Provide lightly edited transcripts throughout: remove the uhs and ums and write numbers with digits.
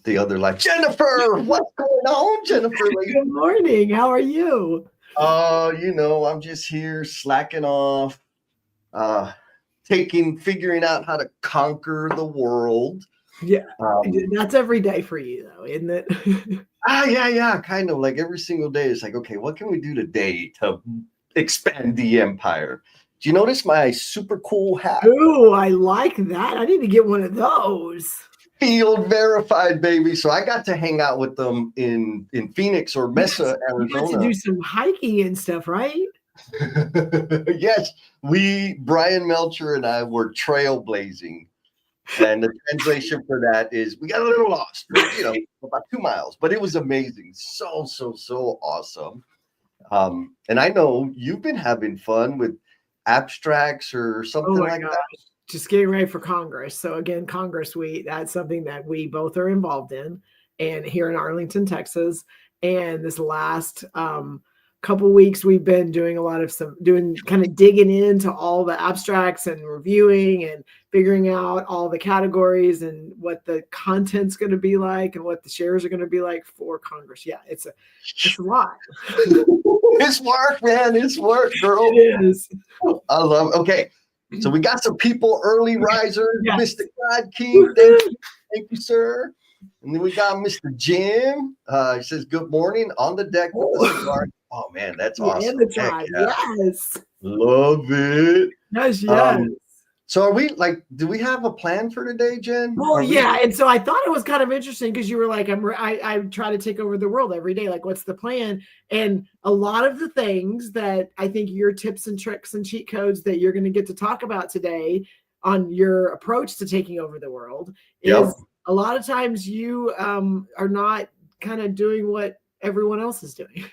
the other life. Jennifer, what's going on, Jennifer? Good morning. How are you? I'm just here slacking off, uh, figuring out how to conquer the world. Yeah, Um, that's every day for you, though, isn't it? yeah, kind of like every single day. It's like, okay, what can we do today to expand the empire? Do you notice my super cool hat? Ooh, I like that. I need to get one of those. Field verified, baby. So I got to hang out with them in Phoenix or Yes, Mesa, you got to Arizona. do some hiking and stuff, right? Yes, Brian Melcher and I were trailblazing. And the translation for that is we got a little lost, about 2 miles, but it was amazing. So awesome. And I know you've been having fun with abstracts or Oh something my like gosh. that. Just getting ready for Congress. So again, Congress Week, that's something that we both are involved in and here in Arlington, Texas. And this last couple weeks we've been doing a lot of doing kind of digging into all the abstracts and reviewing and figuring out all the categories and what the content's going to be like and what the shares are going to be like for Congress. Yeah, it's a lot. It's work, man. It's work, girl. It is. I love it. Okay. So we got some people, early risers, Yes. Mr. God King. Thank you, sir. And then we got Mr. Jim. He says, good morning on the deck with the cigar. Oh, man, that's awesome. And the tribe. Yeah. Yes. Love it. Yes, yes. So are we do we have a plan for today, Jen? Well, yeah. And so I thought it was kind of interesting because you were like, I try to take over the world every day. Like, what's the plan? And a lot of the things that I think your tips and tricks and cheat codes that you're going to get to talk about today on your approach to taking over the world is a lot of times you are not kind of doing what everyone else is doing.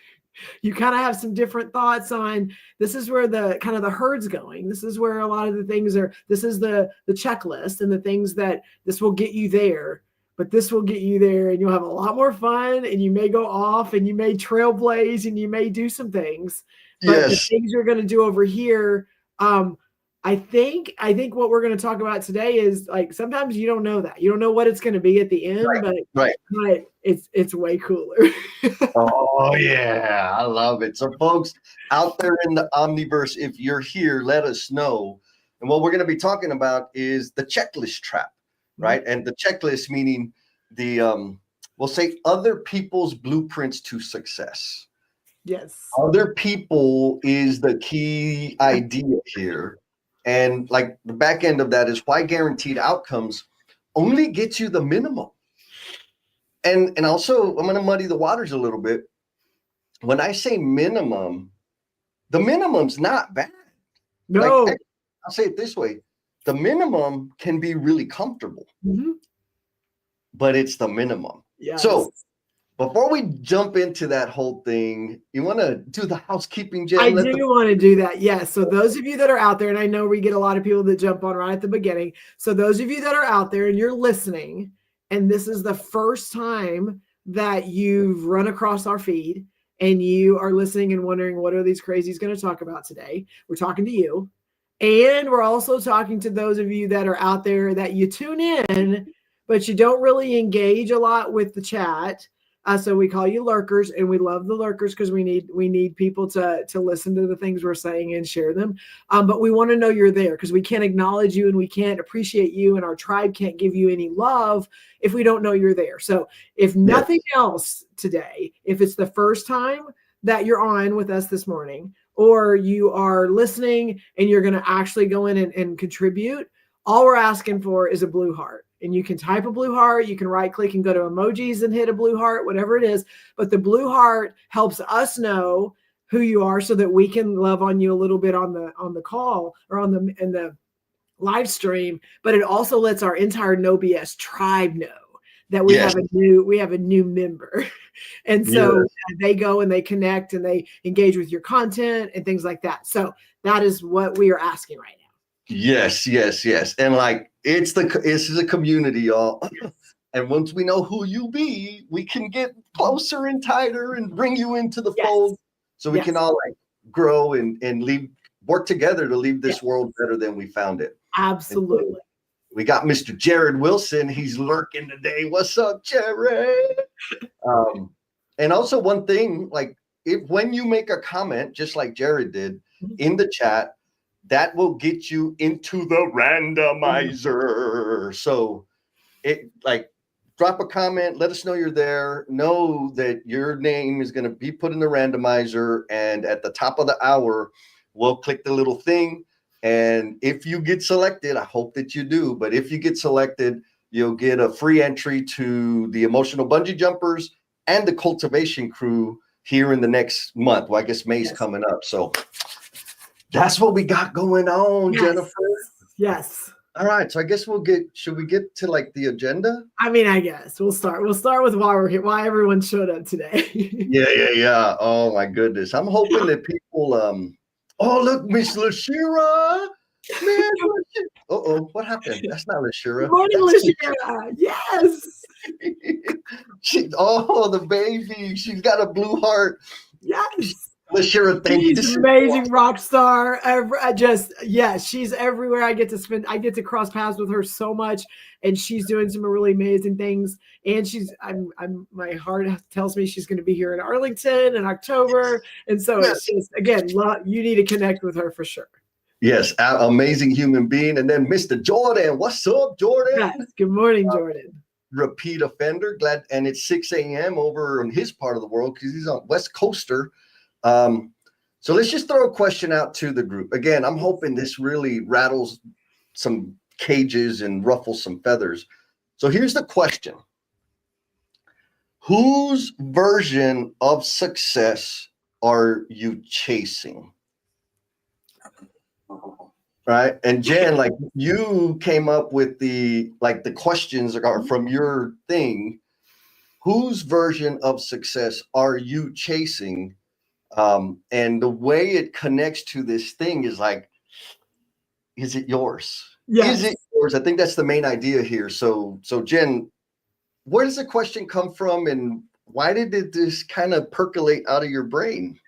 You kind of have some different thoughts on this is where the kind of the herd's going. This is where a lot of the things are. This is the checklist and the things that this will get you there, but this will get you there and you'll have a lot more fun and you may go off and you may trailblaze and you may do some things. But the things you're going to do over here, I think what we're going to talk about today is like sometimes you don't know that. You don't know what it's going to be at the end, but it's way cooler. Oh yeah, I love it. So folks out there in the Omniverse, if you're here, let us know. And what we're going to be talking about is the checklist trap, right? And the checklist meaning we'll say other people's blueprints to success. Yes. Other people is the key idea here. And like the back end of that is why guaranteed outcomes only gets you the minimum. And also, I'm going to muddy the waters a little bit. When I say minimum, the minimum's not bad. No. Like, I'll say it this way. The minimum can be really comfortable, but it's the minimum. Yes. So before we jump into that whole thing, you want to do the housekeeping, Jen? I do want to do that. Yes. So those of you that are out there, and I know we get a lot of people that jump on right at the beginning. So those of you that are out there and you're listening, and this is the first time that you've run across our feed and you are listening and wondering, what are these crazies going to talk about today? We're talking to you. And we're also talking to those of you that are out there that you tune in, but you don't really engage a lot with the chat. So we call you lurkers, and we love the lurkers because we need people to listen to the things we're saying and share them. But we want to know you're there because we can't acknowledge you and we can't appreciate you, and our tribe can't give you any love if we don't know you're there. So if nothing else today, if it's the first time that you're on with us this morning, or you are listening and you're going to actually go in and contribute, all we're asking for is a blue heart. And you can type a blue heart, you can right click and go to emojis and hit a blue heart, whatever it is. But the blue heart helps us know who you are so that we can love on you a little bit on the call or in the live stream. But it also lets our entire No BS tribe know that we have a new member. And so they go and they connect and they engage with your content and things like that. So that is what we are asking right now. Yes. And like it's a community, y'all. And once we know who you be, we can get closer and tighter and bring you into the fold so we can all like grow and work together to leave this world better than we found it. Absolutely. We got Mr. Jared Wilson. He's lurking today. What's up, Jared? And also one thing, like when you make a comment, just like Jared did in the chat, that will get you into the randomizer. So it like drop a comment, let us know you're there. Know that your name is going to be put in the randomizer, and at the top of the hour, we'll click the little thing. And if you get selected, I hope that you do, but if you get selected, you'll get a free entry to the Emotional Bungee Jumpers and the Cultivation Crew here in the next month. Well, I guess May's coming up. So that's what we got going on, Jennifer. Yes. All right. So I guess should we get to like the agenda? I mean, I guess we'll start with why we're here, why everyone showed up today. Yeah. Oh my goodness. I'm hoping that people, oh, look, Miss LaShira. Man, what happened? That's not LaShira. Good morning, LaShira. Yes. The baby. She's got a blue heart. Yes. LaShira, thank you. She's an amazing rock star. She's everywhere. I get to cross paths with her so much, and she's doing some really amazing things. And my heart tells me she's going to be here in Arlington in October. And so it's just, again, you need to connect with her for sure. Yes, amazing human being. And then Mr. Jordan. What's up, Jordan? Yes. Good morning, Jordan. Repeat offender. Glad, and it's 6 a.m. over in his part of the world because he's on West Coaster. So let's just throw a question out to the group. Again, I'm hoping this really rattles some cages and ruffles some feathers. So here's the question. Whose version of success are you chasing? Right. And Jen, like you came up with the questions are from your thing. Whose version of success are you chasing? And the way it connects to this thing is like, is it yours? Yes. Is it yours? I think that's the main idea here. So Jen, where does the question come from, and why did this kind of percolate out of your brain?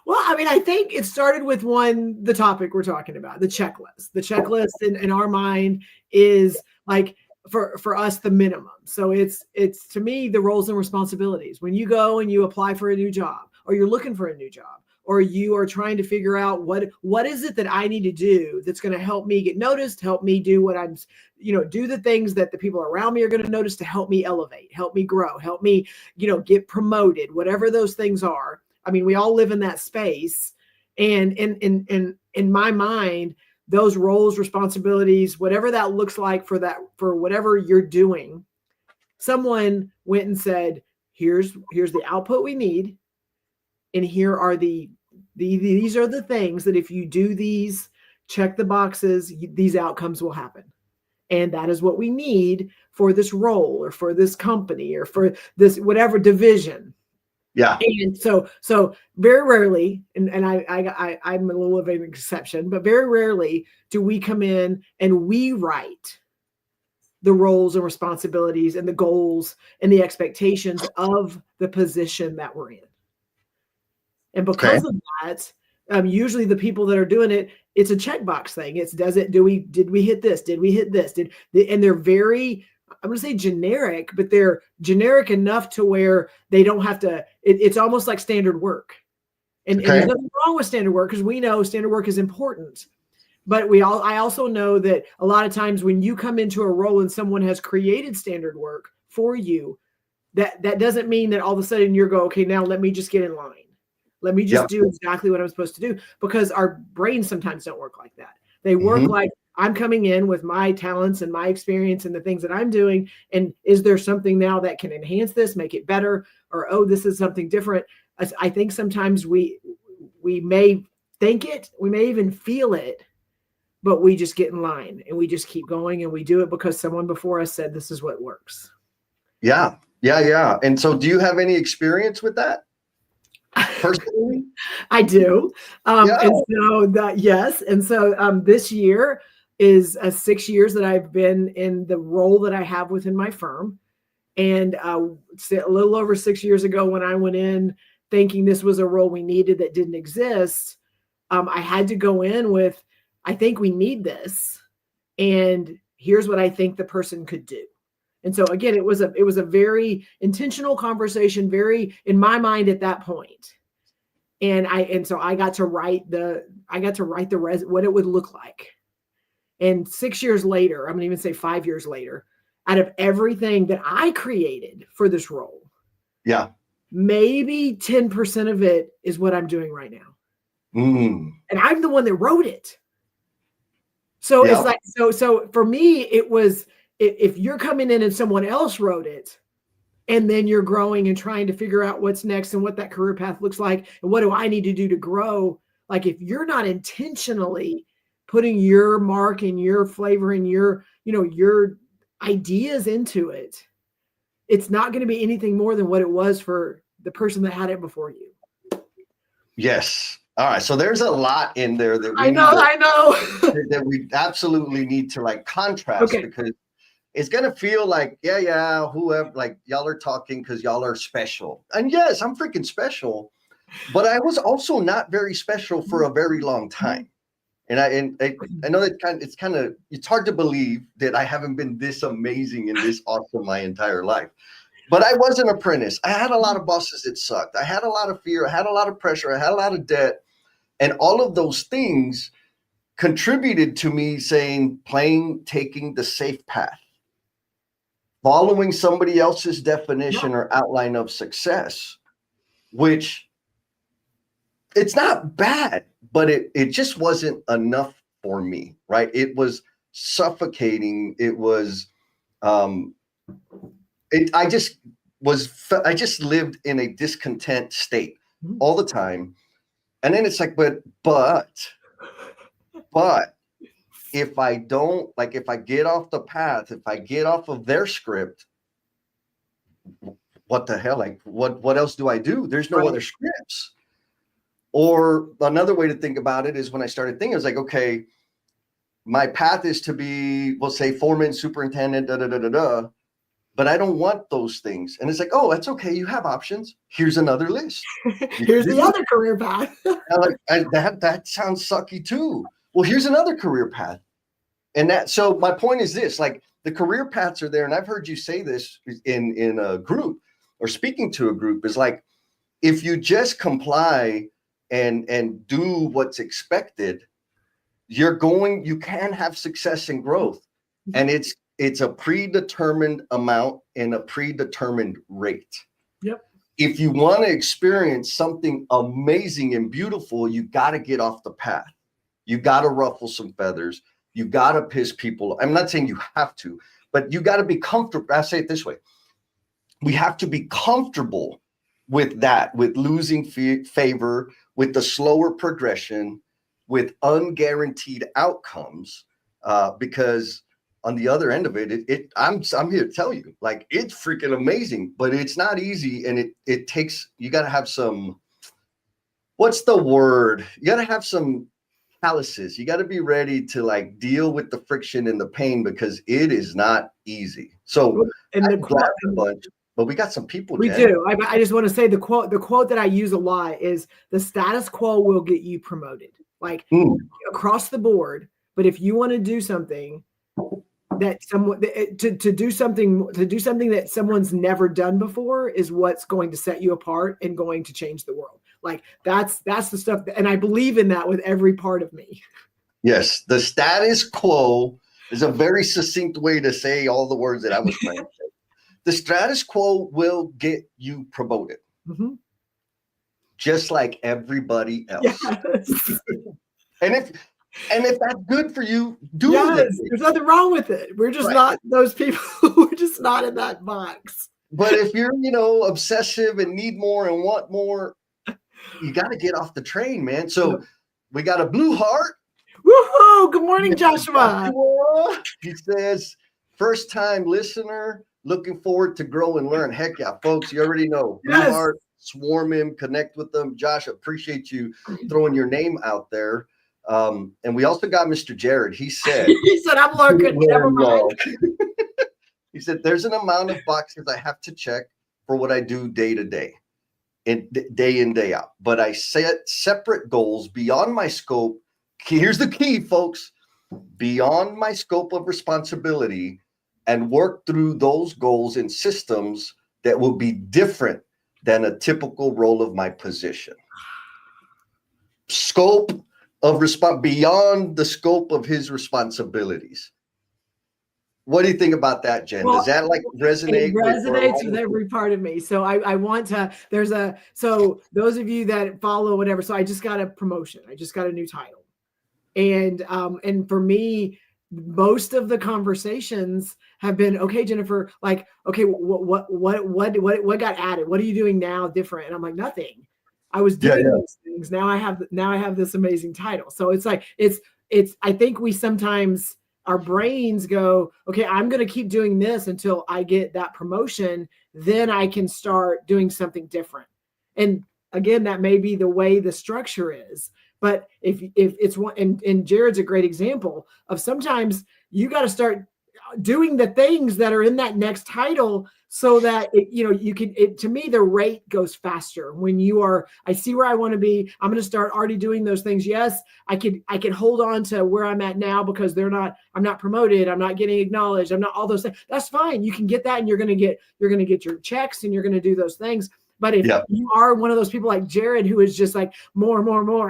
Well, I mean, I think it started with the topic we're talking about, the checklist. The checklist in our mind is like for us the minimum. So it's to me the roles and responsibilities. When you go and you apply for a new job, or you're looking for a new job, or you are trying to figure out what is it that I need to do that's going to help me get noticed, help me do what I'm, do the things that the people around me are going to notice to help me elevate, help me grow, help me, get promoted, whatever those things are. I mean, we all live in that space. And in my mind, those roles, responsibilities, whatever that looks like for whatever you're doing, someone went and said, here's the output we need. And here are these are the things that if you do these, check the boxes, these outcomes will happen. And that is what we need for this role or for this company or for this whatever division. Yeah. And so very rarely, and I'm a little of an exception, but very rarely do we come in and we write the roles and responsibilities and the goals and the expectations of the position that we're in. And because of that, usually the people that are doing it, it's a checkbox thing. Did we hit this? Did we hit this? And they're very, I'm going to say generic, but they're generic enough to where they don't have to, it's almost like standard work. And there's nothing wrong with standard work because we know standard work is important. But I also know that a lot of times when you come into a role and someone has created standard work for you, that doesn't mean that all of a sudden you're okay, now let me just get in line. Let me just do exactly what I'm supposed to do, because our brains sometimes don't work like that. They work like, I'm coming in with my talents and my experience and the things that I'm doing. And is there something now that can enhance this, make it better? Or, oh, this is something different. I think sometimes we may think it, we may even feel it, but we just get in line and we just keep going and we do it because someone before us said this is what works. Yeah. And so do you have any experience with that? Personally? I do. And so yes. And so this year is 6 years that I've been in the role that I have within my firm. And a little over 6 years ago, when I went in thinking this was a role we needed that didn't exist, I had to go in with, I think we need this. And Here's what I think the person could do. And so again, it was a very intentional conversation, very in my mind at that point. And so I got to write what it would look like. And 6 years later, I'm gonna even say 5 years later, out of everything that I created for this role, yeah, maybe 10% of it is what I'm doing right now. And I'm the one that wrote it. So it's like, so for me, it was, if you're coming in and someone else wrote it, and then you're growing and trying to figure out what's next and what that career path looks like, and what do I need to do to grow? Like, if you're not intentionally putting your mark and your flavor and your ideas into it, it's not going to be anything more than what it was for the person that had it before you. Yes. All right. So there's a lot in there that I know that we absolutely need to like contrast, because it's going to feel like, whoever, like y'all are talking because y'all are special. And yes, I'm freaking special, but I was also not very special for a very long time. And I know that it's hard to believe that I haven't been this amazing and this awesome my entire life. But I was an apprentice. I had a lot of bosses that sucked. I had a lot of fear. I had a lot of pressure. I had a lot of debt. And all of those things contributed to me taking the safe path, following somebody else's definition or outline of success, which it's not bad, but it just wasn't enough for me, right? It was suffocating. It was, I just lived in a discontent state all the time. And then it's like, but if I don't, like, if I get off the path, if I get off of their script, what the hell? Like, what else do I do? There's no other scripts. Or another way to think about it is when I started thinking, I was like, okay, my path is to be, we'll say, foreman, superintendent, but I don't want those things. And it's like, oh, that's okay. You have options. Here's another list. Here's the other career path. That sounds sucky too. Well, here's another career path. And so my point is this, like, the career paths are there. And I've heard you say this in a group or speaking to a group, is like, if you just comply and do what's expected, you can have success and growth. And it's a predetermined amount and a predetermined rate. Yep. If you want to experience something amazing and beautiful, you got to get off the path. You got to ruffle some feathers. You got to piss people. I'm not saying you have to, but you got to be comfortable. I'll say it this way. We have to be comfortable with that, with losing favor, with the slower progression, with unguaranteed outcomes, because on the other end of it, I'm here to tell you, like, it's freaking amazing, but it's not easy. And it takes, you got to have some, what's the word? You got to have some calluses. You got to be ready to like deal with the friction and the pain, because it is not easy. So I'm glad a bunch, but we got some people. We do. I just want to say the quote that I use a lot is, the status quo will get you promoted, like across the board. But if you want to do something that to do something that someone's never done before, is what's going to set you apart and going to change the world. Like, that's the stuff and I believe in that with every part of me. Yes, the status quo is a very succinct way to say all the words that I was trying to say. The status quo will get you promoted, just like everybody else. Yes. And if that's good for you, do it. There's nothing wrong with it. We're just not those people. We're just not in that box. But if you're, obsessive and need more and want more, you got to get off the train, man. So we got a blue heart. Woohoo! Good morning, Joshua. He says, first time listener, looking forward to grow and learn. Heck yeah, folks, you already know. Blue heart, swarm him, connect with them. Josh, appreciate you throwing your name out there. And we also got Mr. Jared. He said, I'm lurking. Never mind. He said, there's an amount of boxes I have to check for what I do day to day, and day in, day out. But I set separate goals beyond my scope. Here's the key, folks. beyond my scope of responsibility and work through those goals and systems that will be different than a typical role of my position. Scope of beyond the scope of his responsibilities. What do you think about that, Jen? Well, does that like resonate? It resonates with every part of me. So I want to, so those of you that follow whatever, so I just got a promotion. I just got a new title. And for me, most of the conversations have been, okay, Jennifer, like, okay, what got added? What are you doing now different? And I'm like, nothing. I was doing these things. Now I have this amazing title. So it's like, I think we sometimes, our brains go, okay, I'm going to keep doing this until I get that promotion. Then I can start doing something different. And again, that may be the way the structure is. But if it's one, and Jared's a great example of sometimes you got to start doing the things that are in that next title so that you can, to me, the rate goes faster when you are, I see where I want to be. I'm going to start already doing those things. Yes, I could hold on to where I'm at now because I'm not promoted. I'm not getting acknowledged. I'm not all those things. That's fine. You can get that and you're going to get your checks and you're going to do those things. But if you are one of those people like Jared, who is just like more,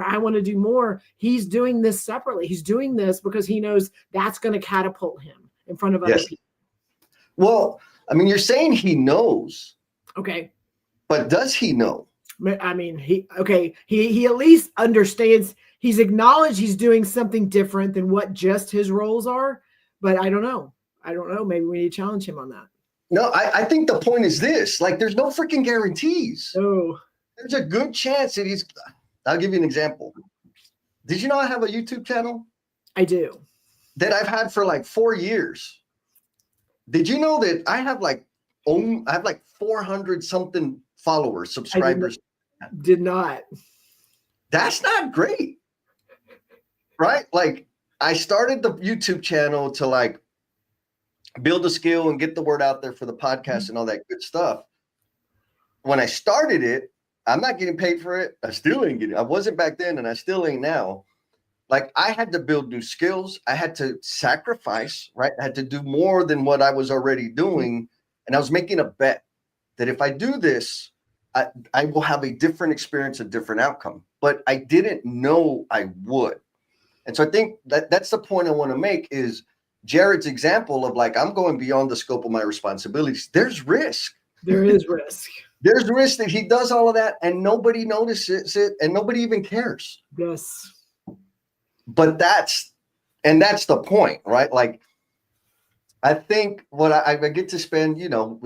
I want to do more. He's doing this separately. He's doing this because he knows that's going to catapult him in front of other people. Well, I mean, you're saying he knows. Okay. But does he know? I mean, he at least understands. He's acknowledged he's doing something different than what just his roles are. But I don't know. Maybe we need to challenge him on that. No, I think the point is this. Like, there's no freaking guarantees. Oh. There's a good chance that I'll give you an example. Did you know I have a YouTube channel? I do. That I've had for like 4 years. Did you know that I have like 400 something followers, subscribers? Did not. That's not great. Right? Like, I started the YouTube channel to like build a skill and get the word out there for the podcast and all that good stuff. When I started it, I'm not getting paid for it. I still ain't getting. I wasn't back then and I still ain't now. Like, I had to build new skills. I had to sacrifice, right? I had to do more than what I was already doing. And I was making a bet that if I do this, I will have a different experience, a different outcome. But I didn't know I would. And so I think that's the point I want to make is Jared's example of like, I'm going beyond the scope of my responsibilities. There's risk. There is risk. There's risk that he does all of that and nobody notices it and nobody even cares. Yes. But that's the point, right? Like, I think what I get to spend,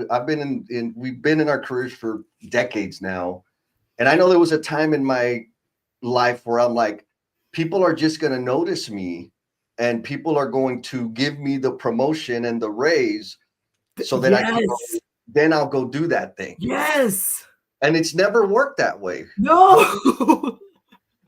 I've been we've been in our careers for decades now. And I know there was a time in my life where I'm like, people are just going to notice me and people are going to give me the promotion and the raise so that then I'll go do that thing. Yes. And it's never worked that way. No.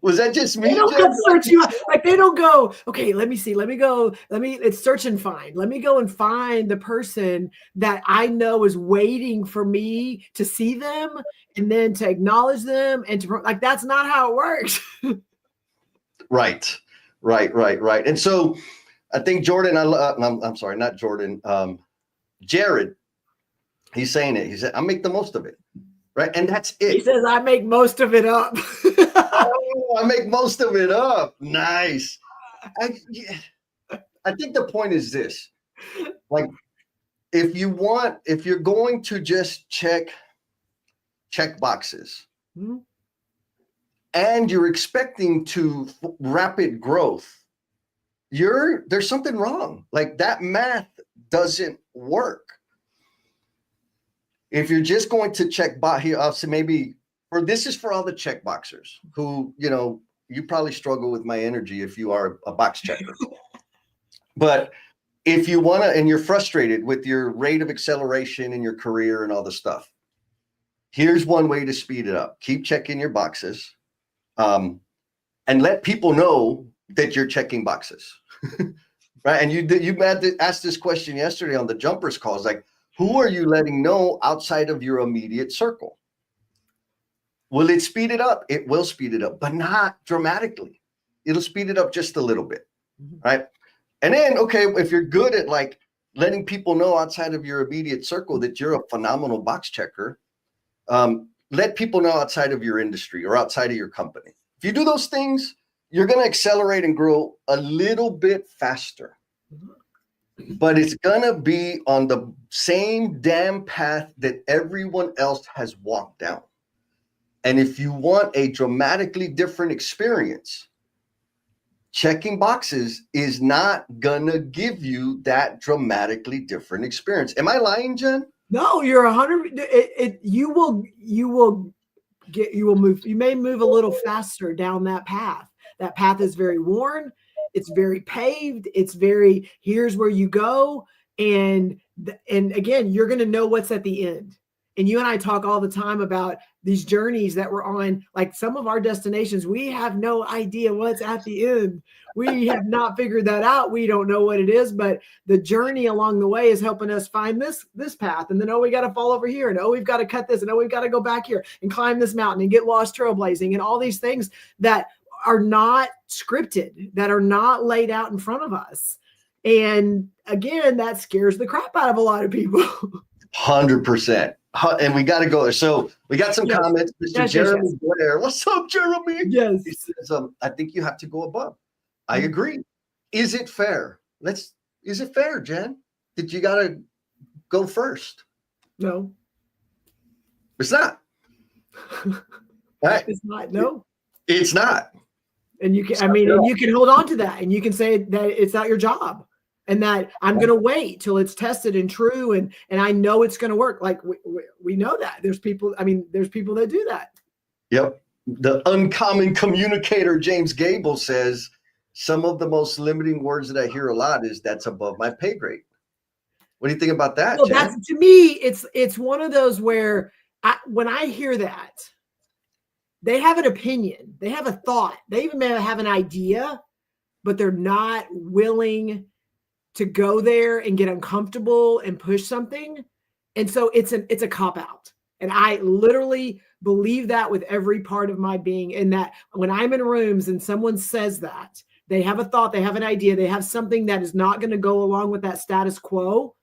Was that just me? They don't come search you. Like, they don't go, okay, let me see. It's search and find. Let me go and find the person that I know is waiting for me to see them and then to acknowledge them and to, like, that's not how it works. Right. And so I think Jordan, I'm sorry, not Jordan, Jared, he's saying it. He said, I make the most of it. Right. And that's it. He says, I make most of it up. I make most of it up. Nice. I think the point is this. Like, if you're going to just check boxes and you're expecting to rapid growth, there's something wrong. Like, that math doesn't work. If you're just going to check box here, I'll say maybe, or this is for all the check boxers who, you probably struggle with my energy if you are a box checker. But if you want to, and you're frustrated with your rate of acceleration in your career and all the stuff, here's one way to speed it up. Keep checking your boxes, and let people know that you're checking boxes. Right. And you had to ask this question yesterday on the jumpers calls, like, who are you letting know outside of your immediate circle? Will it speed it up? It will speed it up, but not dramatically. It'll speed it up just a little bit, right? And then, okay, if you're good at like letting people know outside of your immediate circle that you're a phenomenal box checker, let people know outside of your industry or outside of your company. If you do those things, you're going to accelerate and grow a little bit faster. But it's going to be on the same damn path that everyone else has walked down. And if you want a dramatically different experience, checking boxes is not going to give you that dramatically different experience. Am I lying, Jen? No, you're 100. You will move. You may move a little faster down that path. That path is very worn. It's very paved. It's very, here's where you go. And again, you're going to know what's at the end. And you and I talk all the time about these journeys that we're on, like some of our destinations, we have no idea what's at the end. We have not figured that out. We don't know what it is, but the journey along the way is helping us find this path. And then, oh, we got to fall over here. And oh, we've got to cut this. And oh, we've got to go back here and climb this mountain and get lost trailblazing and all these things that are not scripted, that are not laid out in front of us. And again, that scares the crap out of a lot of people. 100%. And we got to go there. So we got some comments. Mr. Jeremy Blair. What's up, Jeremy? Yes. He says, I think you have to go above. I agree. Is it fair? Is it fair, Jen? Did you got to go first? No. It's not. Right? It's not. No. It's not. And you can, and you can hold on to that and you can say that it's not your job. And that I'm going to wait till it's tested and true. And I know it's going to work. Like we know that there's people that do that. Yep. The uncommon communicator, James Gable, says some of the most limiting words that I hear a lot is that's above my pay grade. What do you think about that? Well, that's, to me, it's one of those where when I hear that, they have an opinion, they have a thought, they even may have an idea, but they're not willing to go there and get uncomfortable and push something. And so it's a cop-out. And I literally believe that with every part of my being, and that when I'm in rooms and someone says that, they have a thought, they have an idea, they have something that is not going to go along with that status quo,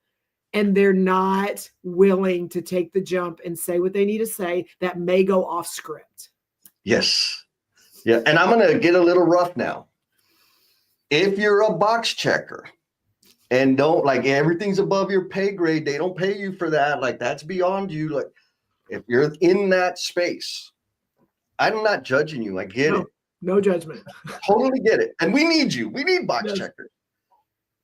and they're not willing to take the jump and say what they need to say that may go off script. Yes. Yeah. And I'm going to get a little rough now. If you're a box checker, and don't like everything's above your pay grade, they don't pay you for that. Like that's beyond you. Like if you're in that space, I'm not judging you. I get it. No judgment. Totally get it. And we need you. We need box checkers.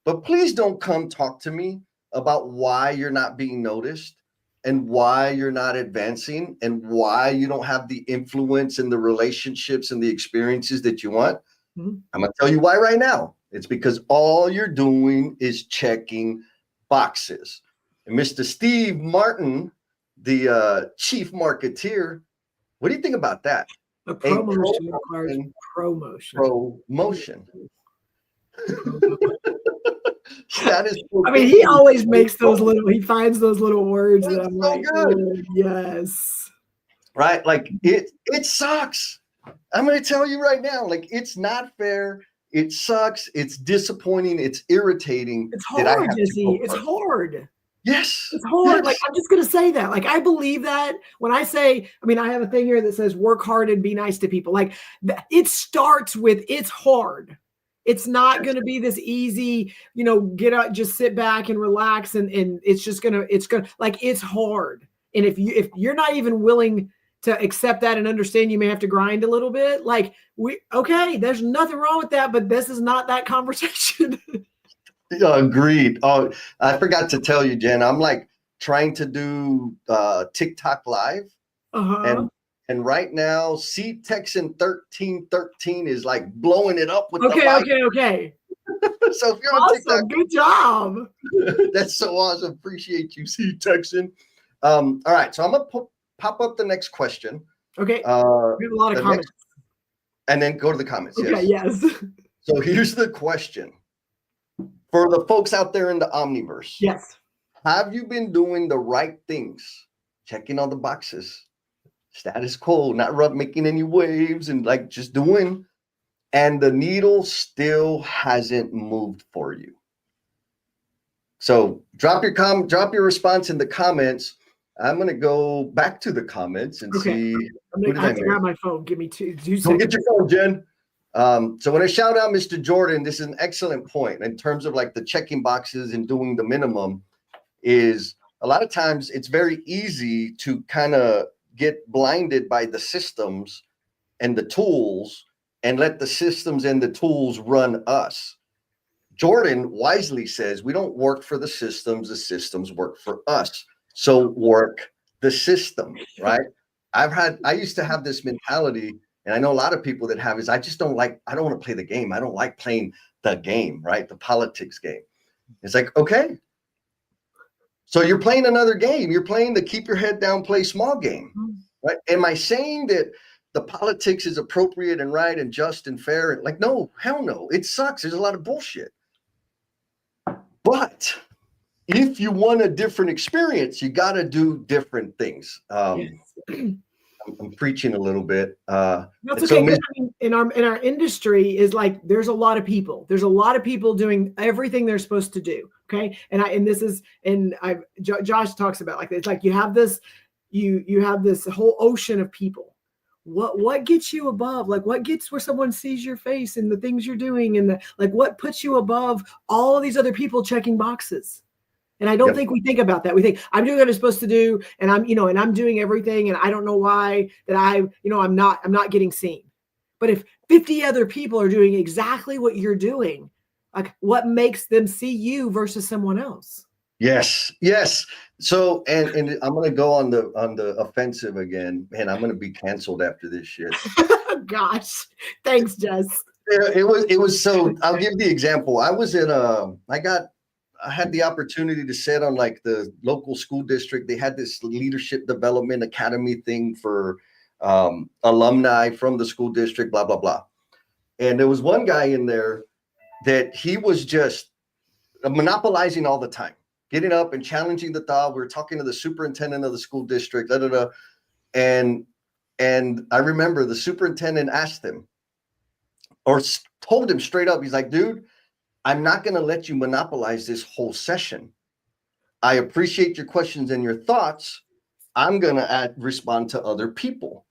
But please don't come talk to me about why you're not being noticed and why you're not advancing and why you don't have the influence and the relationships and the experiences that you want. Mm-hmm. I'm going to tell you why right now. It's because all you're doing is checking boxes. And Mr. Steve Martin, the chief marketeer, what do you think about that? A promotion requires promotion. Promotion. Status. I mean, he always makes those little, he finds those little words that I'm so like, good. Yes. Right? Like it sucks. I'm going to tell you right now, like it's not fair. It sucks. It's disappointing. It's irritating. It's hard, Jesse. It's hard. Yes. It's hard. Yes. Like, I'm just going to say that. Like, I believe that when I say, I have a thing here that says work hard and be nice to people. Like, it starts with it's hard. It's not going to be this easy, get out, just sit back and relax. And it's just going to, like, it's hard. And if you're not even willing to accept that and understand you may have to grind a little bit, like there's nothing wrong with that, but this is not that conversation. Agreed. Oh, I forgot to tell you, Jen, I'm like trying to do TikTok live. Uh-huh. And right now, C Texan 1313 is like blowing it up with okay. So if you're awesome. on TikTok, good job. That's so awesome. Appreciate you, C Texan. All right, so I'm gonna pop up the next question. Okay. We have a lot of comments. And then go to the comments. Okay, yes. So here's the question. For the folks out there in the Omniverse. Yes. Have you been doing the right things? Checking all the boxes. Status quo, not making any waves and like just doing and the needle still hasn't moved for you. So drop your response in the comments. I'm going to go back to the comments and see. I have to grab my phone. Give me two seconds. Go get your phone, Jen. So when I shout out Mr. Jordan, this is an excellent point in terms of like the checking boxes and doing the minimum. Is a lot of times it's very easy to kind of get blinded by the systems and the tools and let the systems and the tools run us. Jordan wisely says we don't work for the systems work for us. So work the system, right? I used to have this mentality, and I know a lot of people that have, is I don't want to play the game. I don't like playing the game, right? The politics game. It's like, okay. So you're playing another game. You're playing the keep your head down, play small game, right? Am I saying that the politics is appropriate and right and just and fair? Like, no, hell no. It sucks. There's a lot of bullshit. But if you want a different experience, you got to do different things. I'm preaching a little bit. That's okay. So, in our industry is like, there's a lot of people. There's a lot of people doing everything they're supposed to do. Okay. Josh talks about like, it's like you have this whole ocean of people. What gets you above? Like what gets where someone sees your face and the things you're doing and what puts you above all of these other people checking boxes? And I don't think we think about that. We think I'm doing what I'm supposed to do, and I'm doing everything, and I don't know why that I'm not getting seen. But if 50 other people are doing exactly what you're doing, like what makes them see you versus someone else? Yes. So and I'm gonna go on the offensive again, and I'm gonna be canceled after this shit. Gosh, thanks, Jess. It was so. I'll give the example. I was in I had the opportunity to sit on like the local school district. They had this leadership development academy thing for alumni from the school district, blah, blah, blah. And there was one guy in there that he was just monopolizing all the time, getting up and challenging the thought. We were talking to the superintendent of the school district, and I remember the superintendent asked him or told him straight up, he's like, dude, I'm not going to let you monopolize this whole session. I appreciate your questions and your thoughts. I'm going to respond to other people.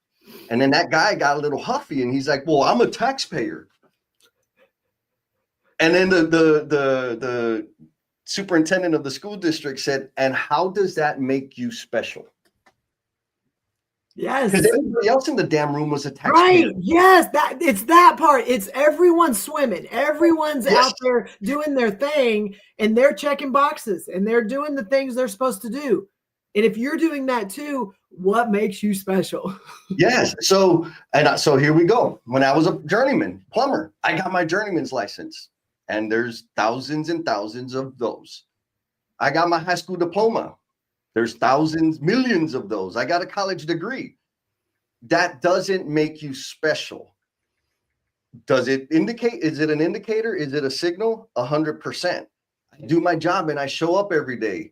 And then that guy got a little huffy and he's like, well, I'm a taxpayer. And then the superintendent of the school district said, and how does that make you special? Yes. Because everybody else in the damn room was a taxpayer. Right. Yes. It's that part. It's everyone swimming. Everyone's out there doing their thing and they're checking boxes and they're doing the things they're supposed to do. And if you're doing that too, what makes you special? Yes. So here we go. When I was a journeyman plumber, I got my journeyman's license, and there's thousands and thousands of those. I got my high school diploma. There's thousands, millions of those. I got a college degree. That doesn't make you special. Does it indicate? Is it an indicator? Is it a signal? 100%. I do my job and I show up every day.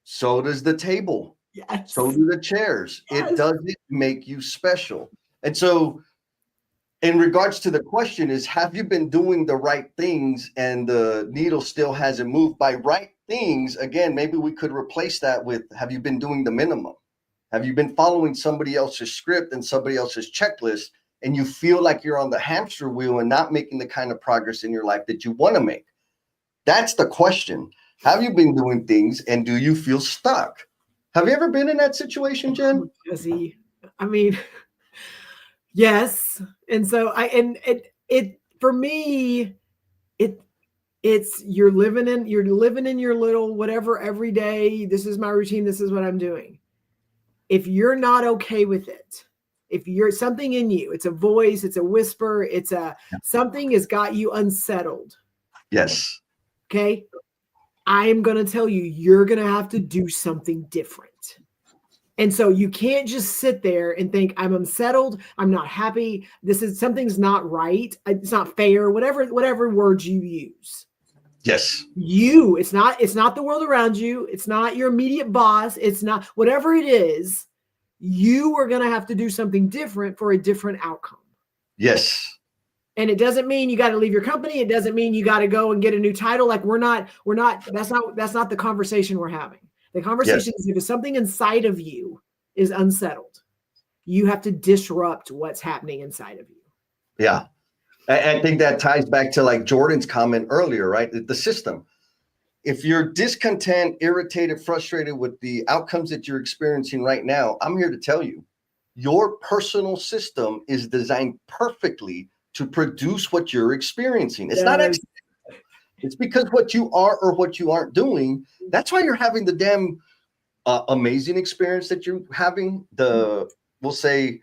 So does the table. Yes. So do the chairs. Yes. It doesn't make you special. And so in regards to the question is, have you been doing the right things and the needle still hasn't moved? By right things, again, maybe we could replace that with, have you been doing the minimum? Have you been following somebody else's script and somebody else's checklist, and you feel like you're on the hamster wheel and not making the kind of progress in your life that you want to make? That's the question. Have you been doing things, and do you feel stuck? Have you ever been in that situation, Jen? Jesse, I mean, yes. And so for me, it's you're living in your little whatever every day. This is my routine. This is what I'm doing. If you're not okay with it, if you're something in you, it's a voice, it's a whisper, something has got you unsettled. Yes. Okay. I am going to tell you, you're going to have to do something different. And so you can't just sit there and think, I'm unsettled. I'm not happy. Something's not right. It's not fair, whatever words you use. Yes. It's not the world around you. It's not your immediate boss. It's not whatever it is. You are going to have to do something different for a different outcome. Yes. And it doesn't mean you got to leave your company. It doesn't mean you got to go and get a new title. Like that's not the conversation we're having. The conversation is, if something inside of you is unsettled, you have to disrupt what's happening inside of you. Yeah. I think that ties back to like Jordan's comment earlier, right? The system. If you're discontent, irritated, frustrated with the outcomes that you're experiencing right now, I'm here to tell you, your personal system is designed perfectly to produce what you're experiencing. It's not accident. It's because what you are or what you aren't doing. That's why you're having the damn amazing experience that you're having, the, we'll say,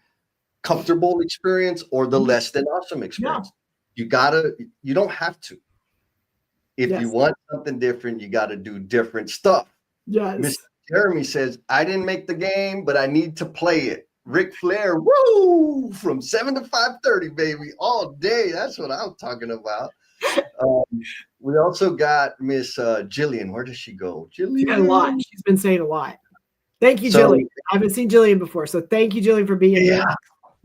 comfortable experience, or the less than awesome experience. Yeah. You don't have to. If you want something different, you got to do different stuff. Yes. Mr. Jeremy says, I didn't make the game, but I need to play it. Ric Flair, woo, from 7 to 5:30, baby, all day. That's what I'm talking about. We also got Miss Jillian. Where does she go? Jillian. She's got a lot. She's been saying a lot. Thank you, Jillian. I haven't seen Jillian before, so thank you, Jillian, for being here.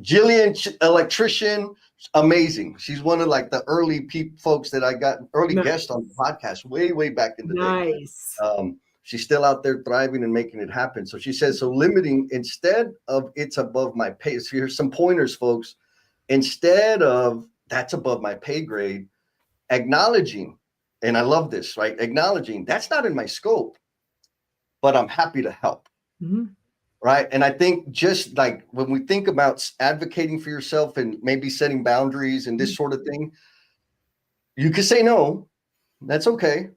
Jillian, electrician, amazing. She's one of like the early folks that I got, early guests on the podcast way back in the day. Nice. She's still out there thriving and making it happen. So she says, so limiting, instead of it's above my pay. So here's some pointers, folks. Instead of that's above my pay grade, acknowledging, and I love this, right? Acknowledging that's not in my scope, but I'm happy to help. Mm-hmm. Right. And I think just like when we think about advocating for yourself and maybe setting boundaries and this sort of thing, you could say no, that's okay.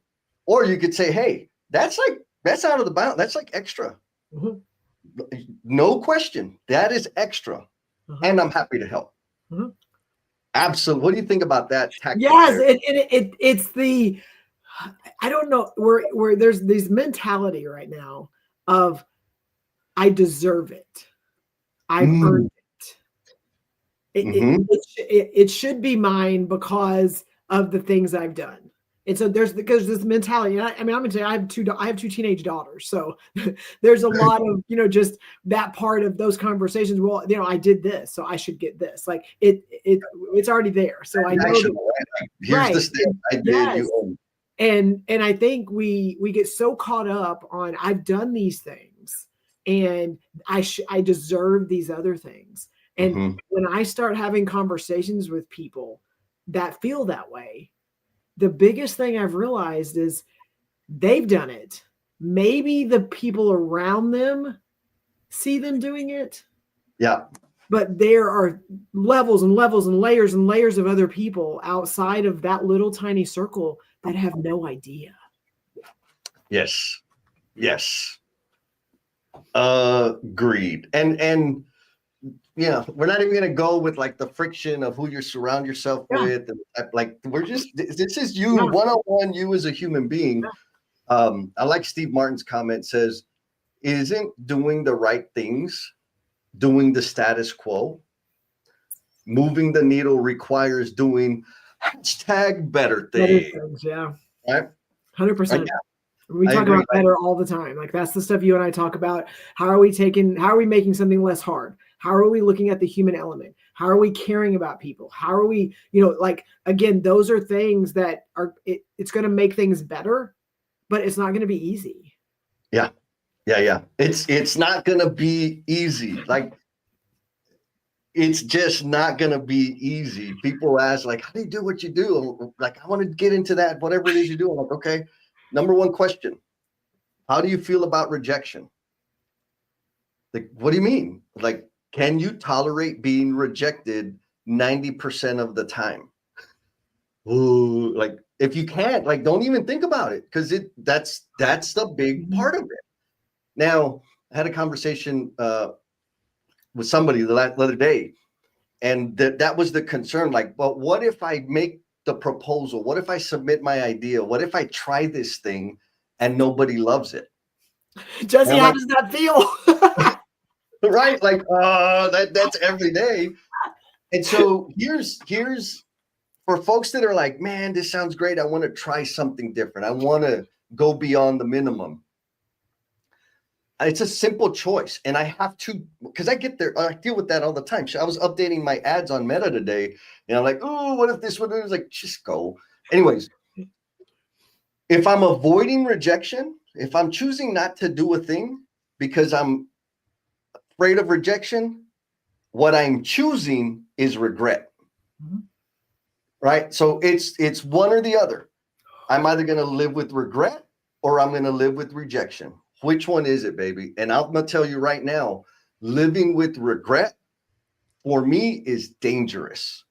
Or you could say, hey, that's out of the bound. That's like extra. Mm-hmm. No question. That is extra. Mm-hmm. And I'm happy to help. Mm-hmm. Absolutely. What do you think about that? Yes. It's the, I don't know, where there's this mentality right now of, I deserve it. I've earned it. It should be mine because of the things I've done. And so there's this mentality. I mean, I'm gonna tell you, I have two teenage daughters. So there's a lot of, just that part of those conversations. Well, I did this, so I should get this. Like it's already there. So I know that, here's the step I did. Yes. You own. And I think we get so caught up on I've done these things. And I deserve these other things. And when I start having conversations with people that feel that way, the biggest thing I've realized is they've done it. Maybe the people around them see them doing it. Yeah. But there are levels and levels and layers of other people outside of that little tiny circle that have no idea. Yes. Yes. Agreed. And we're not even gonna go with like the friction of who you surround yourself with, and like this is you one-on-one, you as a human being. I like Steve Martin's comment, says, isn't doing the right things doing the status quo? Moving the needle requires doing #better things. Yeah. Right? 100%. We talk about better all the time. Like that's the stuff you and I talk about. How are we making something less hard? How are we looking at the human element? How are we caring about people? How are we, again, those are things that it's going to make things better, but it's not going to be easy. Yeah. It's not going to be easy. Like it's just not going to be easy. People ask like, how do you do what you do? Like, I want to get into that, whatever it is you do. I'm like, okay. Number one question, how do you feel about rejection? Like, what do you mean? Like, can you tolerate being rejected 90% of the time? Ooh, like if you can't, like, don't even think about it, because that's the big part of it. Now, I had a conversation with somebody the other day, and that was the concern. Like, but what if I make the proposal? What if I submit my idea? What if I try this thing and nobody loves it? Jesse, how does that feel? Right? Like, that's every day. And so here's for folks that are like, man, this sounds great. I want to try something different. I want to go beyond the minimum. It's a simple choice. And I have to, because I get there, I deal with that all the time. So I was updating my ads on Meta today, and I'm like, oh, what if this one is like, just go. Anyways, if I'm avoiding rejection, if I'm choosing not to do a thing because I'm afraid of rejection, what I'm choosing is regret. Mhm. Right? So it's one or the other. I'm either going to live with regret or I'm going to live with rejection. Which one is it, baby? And I'm going to tell you right now, living with regret for me is dangerous.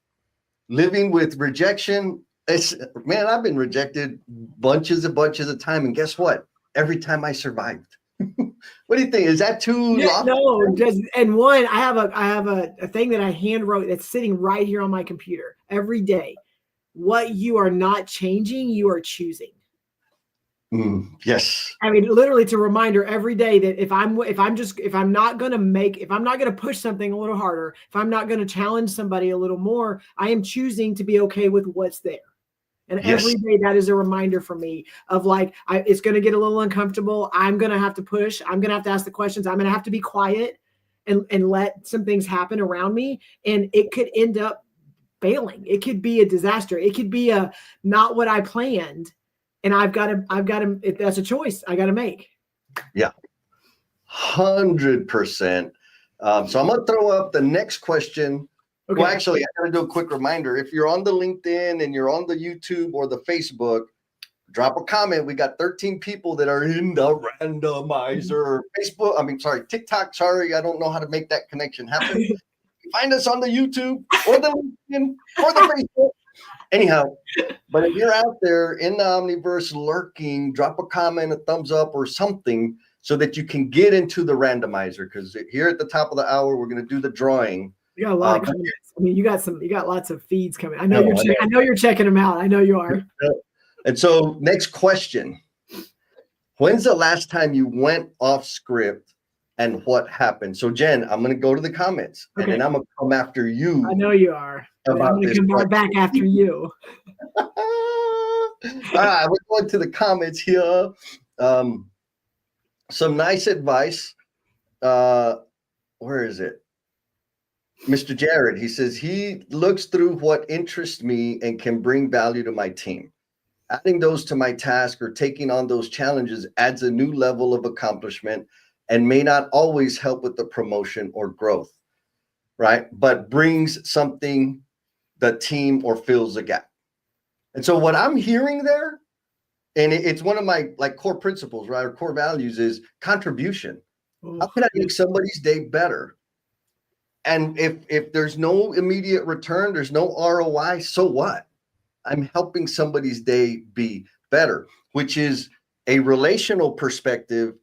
Living with rejection, man, I've been rejected bunches of time. And guess what? Every time I survived. What do you think? Is that too lofty? No, just and one, I have a thing that I hand wrote that's sitting right here on my computer every day. What you are not changing, you are choosing. Yes. I mean, literally, it's a reminder every day that if I'm not going to push something a little harder, if I'm not going to challenge somebody a little more, I am choosing to be okay with what's there. And Yes. every day that is a reminder for me of like, it's going to get a little uncomfortable. I'm going to have to push. I'm going to have to ask the questions. I'm going to have to be quiet and let some things happen around me. And it could end up failing. It could be a disaster. It could be not what I planned. And I've got to, that's a choice I got to make. Yeah. 100%. So I'm going to throw up the next question. Okay. Well, actually, I got to do a quick reminder. If you're on the LinkedIn and you're on the YouTube or the Facebook, drop a comment. We got 13 people that are in the randomizer. TikTok. Sorry, I don't know how to make that connection happen. Find us on the YouTube or the LinkedIn or the Facebook. Anyhow, but if you're out there in the Omniverse lurking, drop a comment, a thumbs up or something so that you can get into the randomizer. Because here at the top of the hour, we're going to do the drawing. You got a lot of comments. I mean, you got lots of feeds coming. I know you're checking them out. I know you are. And so next question. When's the last time you went off script and what happened? So Jen, I'm going to go to the comments and then I'm going to come after you. I know you are. I'm going to come back after you. All right, we're going to the comments here. Some nice advice. Where is it? Mr. Jared, he says he looks through what interests me and can bring value to my team. Adding those to my task or taking on those challenges adds a new level of accomplishment and may not always help with the promotion or growth, right? But brings something the team or fills a gap. And so what I'm hearing there, and it's one of my core principles, right? Or core values is contribution. How can I make somebody's day better? And if there's no immediate return, there's no ROI, so what? I'm helping somebody's day be better, which is a relational perspective,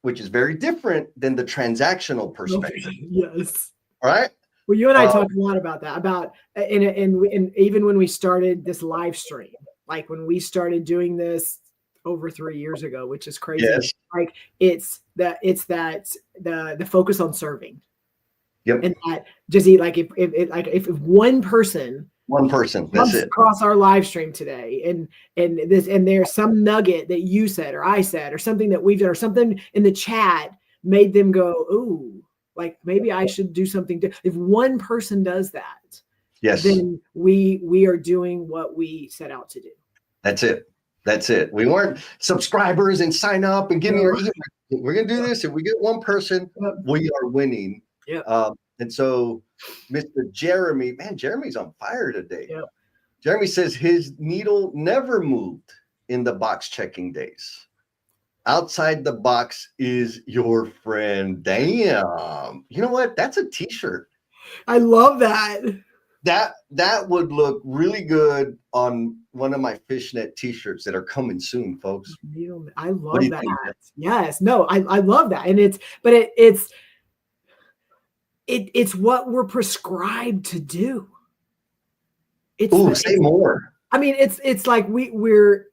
which is very different than the transactional perspective. Okay. Yes. All right. Well, you and I talked a lot about that, and even when we started this live stream, like when we started doing this over 3 years ago, which is crazy. Yes. Like the focus on serving. Yep. And that just if one person that's it across our live stream today and there's some nugget that you said or I said or something that we've done or something in the chat made them go, ooh, like maybe I should do something. If one person does that, yes, then we are doing what we set out to do. That's it. We weren't subscribers and sign up and give me your email. We're gonna do this. If we get one person, we are winning. Yeah. And so Mr. Jeremy, man, Jeremy's on fire today. Yeah. Jeremy says his needle never moved in the box checking days. Outside the box is your friend. Damn. You know what? That's a t-shirt. I love that. That would look really good on one of my fishnet t-shirts that are coming soon, folks. I love that. Yes. No, I love that. And it's what we're prescribed to do. Say more. I mean, it's like we're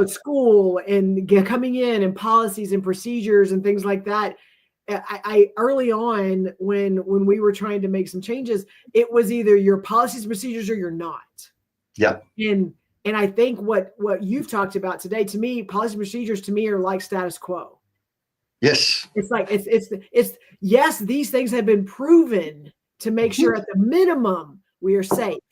school and coming in and policies and procedures and things like that. I early on when we were trying to make some changes, it was either your policies and procedures or you're not. Yeah. And I think what you've talked about today, to me, policies and procedures to me are like status quo. Yes. It's like, it's yes, these things have been proven to make sure at the minimum we are safe.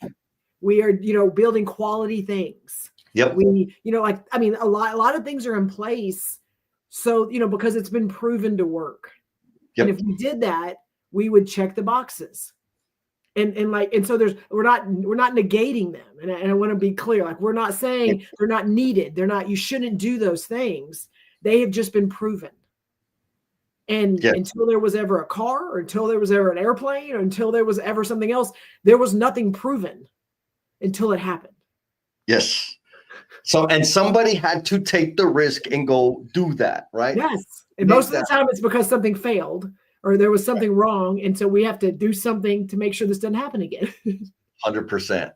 We are, building quality things. Yep. We, like, I mean, a lot of things are in place. So, because it's been proven to work. Yep. And if we did that, we would check the boxes. And so we're not negating them. And I want to be clear, like, we're not saying they're not needed. You shouldn't do those things. They have just been proven. And until there was ever a car, or until there was ever an airplane, or until there was ever something else, there was nothing proven until it happened. Yes. So, and somebody had to take the risk and go do that, right? Yes. And most of the time it's because something failed or there was something wrong. And so we have to do something to make sure this doesn't happen again. 100%.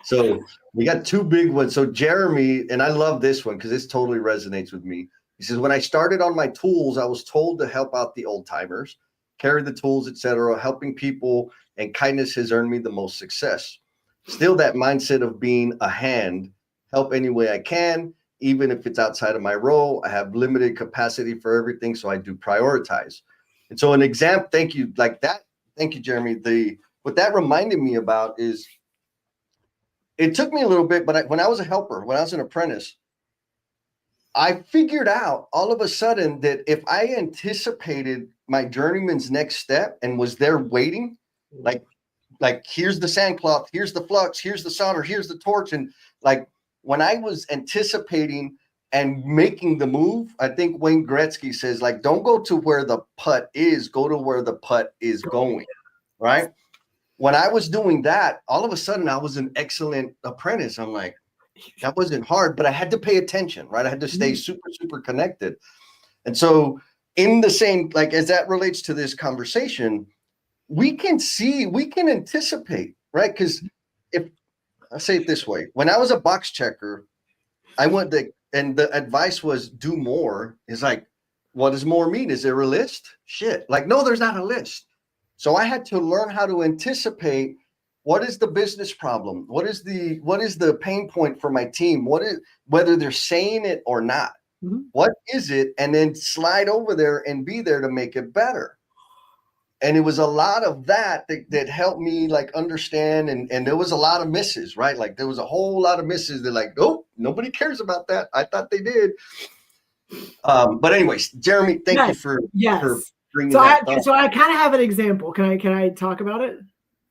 So we got two big ones. So Jeremy, and I love this one because this totally resonates with me. He says, when I started on my tools, I was told to help out the old timers, carry the tools, etc. Helping people and kindness has earned me the most success. Still that mindset of being a hand, help any way I can, even if it's outside of my role. I have limited capacity for everything, so I do prioritize. And so an example, thank you, like that. Thank you, Jeremy. What that reminded me about is it took me a little bit, but when I was a helper, when I was an apprentice, I figured out all of a sudden that if I anticipated my journeyman's next step and was there waiting, like here's the sandcloth, here's the flux, here's the solder, here's the torch. And like when I was anticipating and making the move, I think Wayne Gretzky says, like, don't go to where the putt is, go to where the putt is going, right? When I was doing that, all of a sudden I was an excellent apprentice. I'm like, that wasn't hard, but I had to pay attention, right? I had to stay super, super connected. And so in the same, like, as that relates to this conversation, we can anticipate, right? Because if I say it this way, when I was a box checker, and the advice was do more. Is like, what does more mean? Is there a list? Shit. Like, no, there's not a list. So I had to learn how to anticipate what is the business problem? What is the pain point for my team? Whether they're saying it or not, what is it? And then slide over there and be there to make it better. And it was a lot of that helped me like understand. And there was a lot of misses, right? Like there was a whole lot of misses. They're like, nope, nobody cares about that. I thought they did. But anyways, Jeremy, thank you for bringing that up. So I kind of have an example. Can I talk about it?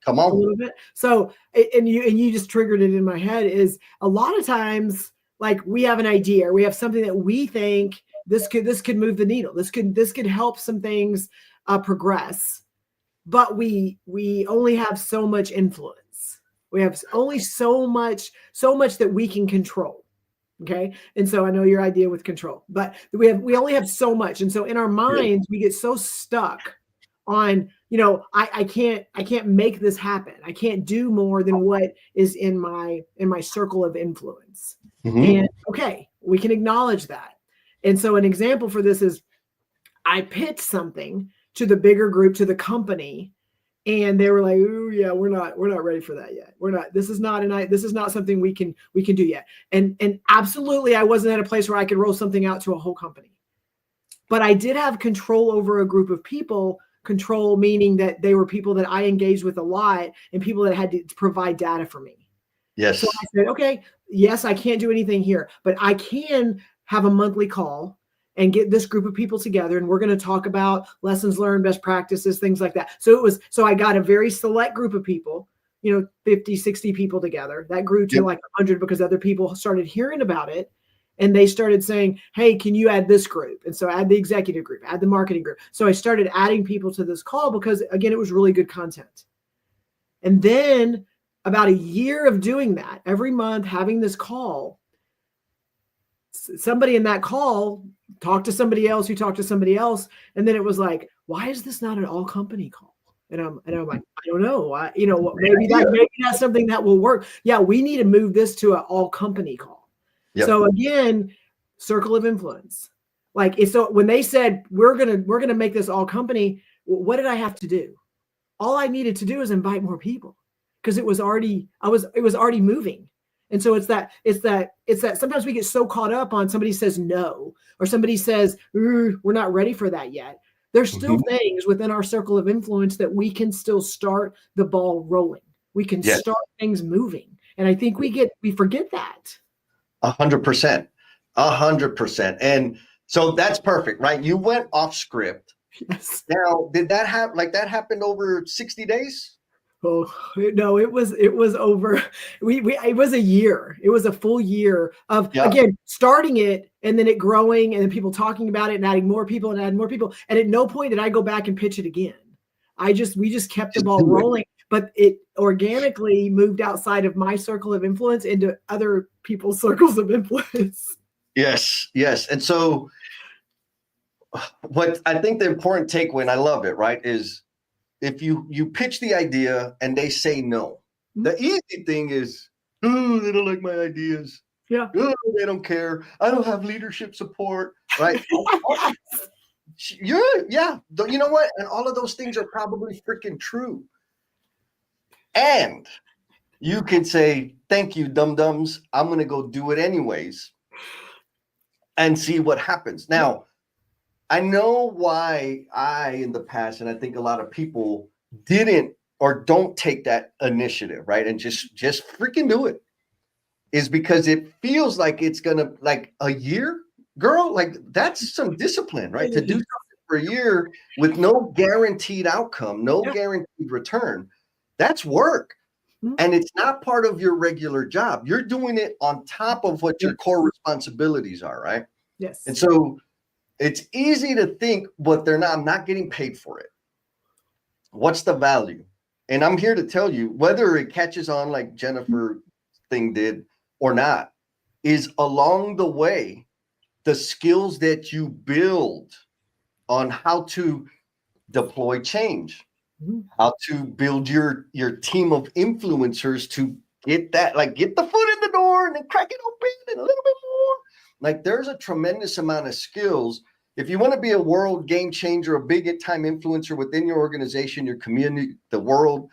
Come on. A little bit. So, and you just triggered it in my head, is a lot of times, like, we have an idea, or we have something that we think this could move the needle. This could help some things progress, but we only have so much influence. We have only so much that we can control. Okay. And so I know your idea with control, but we only have so much. And so in our minds, we get so stuck on, I can't make this happen. I can't do more than what is in my circle of influence. And okay, we can acknowledge that. And so an example for this is I pitched something to the bigger group, to the company, and they were like, "Oh yeah, we're not ready for that yet. This is not something we can do yet." And absolutely, I wasn't at a place where I could roll something out to a whole company, but I did have control over a group of people. Control meaning that they were people that I engaged with a lot and people that had to provide data for me. Yes. So I said, okay, yes, I can't do anything here, but I can have a monthly call and get this group of people together, and we're going to talk about lessons learned, best practices, things like that. So I got a very select group of people, 50, 60 people together. That grew to like 100 because other people started hearing about it. And they started saying, hey, can you add this group? And so add the executive group, add the marketing group. So I started adding people to this call because, again, it was really good content. And then about a year of doing that, every month having this call, somebody in that call talked to somebody else who talked to somebody else. And then it was like, why is this not an all company call? And I'm like, I don't know. Maybe that's something that will work. Yeah, we need to move this to an all company call. Yep. So again, circle of influence. Like, so when they said we're gonna make this all company, what did I have to do? All I needed to do is invite more people because it was already moving. And so it's that sometimes we get so caught up on somebody says no, or somebody says, we're not ready for that yet. There's still things within our circle of influence that we can still start the ball rolling. We can start things moving. And I think we forget that. 100%. 100%. And so that's perfect, right? You went off script. Yes. Now, did that happen? Like that happened over 60 days? Oh no, it was over. It was a year. It was a full year of again starting it and then it growing and then people talking about it and adding more people and adding more people. And at no point did I go back and pitch it again. We just kept the ball rolling, but it organically moved outside of my circle of influence into other people's circles of influence. Yes, yes. And so what I think the important takeaway, and I love it, right, is if you pitch the idea and they say no, the easy thing is, oh, they don't like my ideas. Yeah. Oh, they don't care. I don't have leadership support, right? You know what? And all of those things are probably freaking true. And you can say, thank you, dum-dums. I'm going to go do it anyways and see what happens. Now, I know why in the past, and I think a lot of people didn't or don't take that initiative, right? And just freaking do it, is because it feels like it's gonna, like a year, girl, like that's some discipline, right? To do something for a year with no guaranteed outcome, no guaranteed return, that's work. And it's not part of your regular job. You're doing it on top of what your core responsibilities are, right? Yes. And so it's easy to think, but I'm not getting paid for it. What's the value? And I'm here to tell you, whether it catches on like Jennifer thing did or not, is along the way, the skills that you build on how to deploy change, how to build your team of influencers to get that, like get the foot in the door and then crack it open and a little bit more. Like there's a tremendous amount of skills. If you want to be a world game changer, a big time influencer within your organization, your community, the world,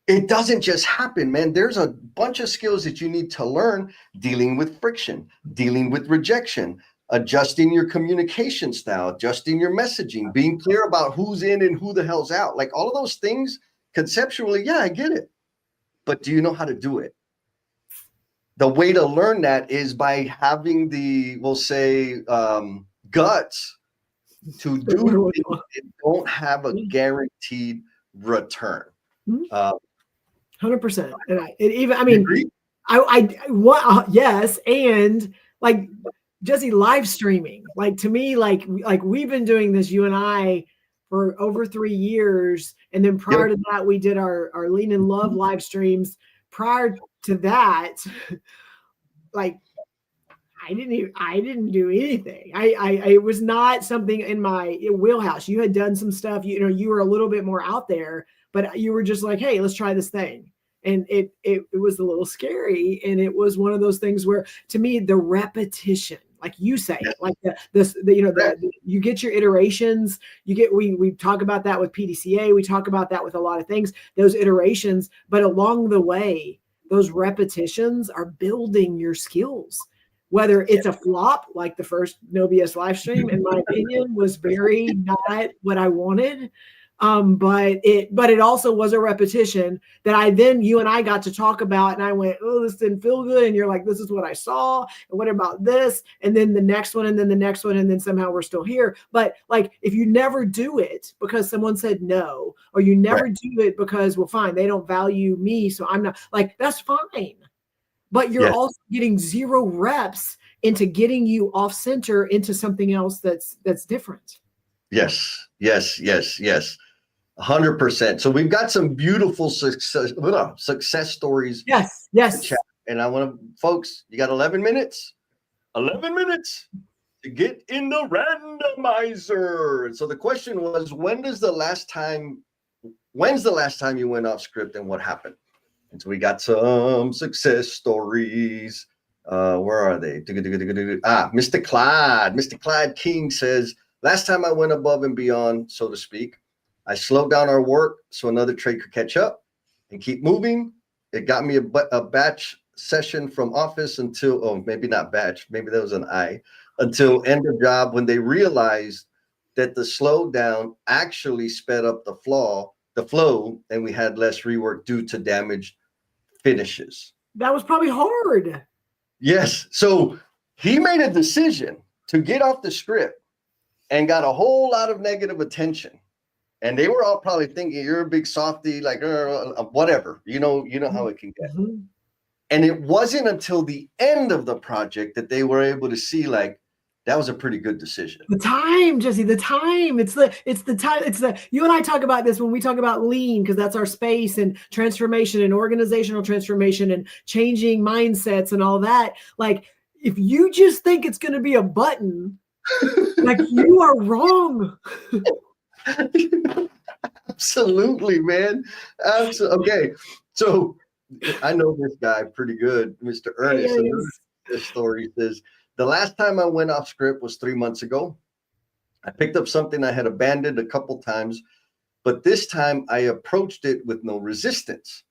it doesn't just happen, man. There's a bunch of skills that you need to learn: dealing with friction, dealing with rejection, adjusting your communication style, adjusting your messaging, being clear about who's in and who the hell's out. Like all of those things conceptually, yeah, I get it. But do you know how to do it? The way to learn that is by having the, we'll say, guts to do things that don't have a guaranteed return. 100%. Yes. And like Jesse, live streaming, like to me, like we've been doing this, you and I, for over 3 years. And then prior to that, we did our Lean in Love live streams. Prior to that, like I didn't do anything. It was not something in my wheelhouse. You had done some stuff, you were a little bit more out there, but you were just like, hey, let's try this thing. And it was a little scary. And it was one of those things where, to me, the repetition, like you say, like you get your iterations, we talk about that with PDCA. We talk about that with a lot of things, those iterations, but along the way, those repetitions are building your skills. Whether it's a flop, like the first No BS live stream, in my opinion, was very not what I wanted. But it also was a repetition that you and I got to talk about, and I went, oh, this didn't feel good. And you're like, this is what I saw. And what about this? And then the next one, and then the next one. And then somehow we're still here. But like, if you never do it because someone said no, or you never do it because, well, fine, they don't value me, so I'm not, like, that's fine. But you're also getting 0 reps into getting you off center into something else that's different. Yes. 100%. So we've got some beautiful success stories. Yes. And I want to, folks, you got 11 minutes. 11 minutes to get in the randomizer. And so the question was, when's the last time you went off script and what happened? And so we got some success stories. Where are they? Mr. Clyde King says, last time I went above and beyond, so to speak, I slowed down our work so another trade could catch up and keep moving. It got me a batch session from office until, oh, maybe not batch, maybe that was an I, until end of job when they realized that the slowdown actually sped up the flow, and we had less rework due to damaged finishes. That was probably hard. Yes. So he made a decision to get off the script and got a whole lot of negative attention. And they were all probably thinking, you're a big softy, like whatever. You know how it can get. Mm-hmm. And it wasn't until the end of the project that they were able to see, like, that was a pretty good decision. The time, Jesse, the time. It's the time. You and I talk about this when we talk about lean, because that's our space and transformation and organizational transformation and changing mindsets and all that. Like, if you just think it's going to be a button, like, you are wrong. Absolutely, man. Okay. So I know this guy pretty good, Mr. Ernest. This story says, the last time I went off script was 3 months ago. I picked up something I had abandoned a couple times, but this time I approached it with no resistance.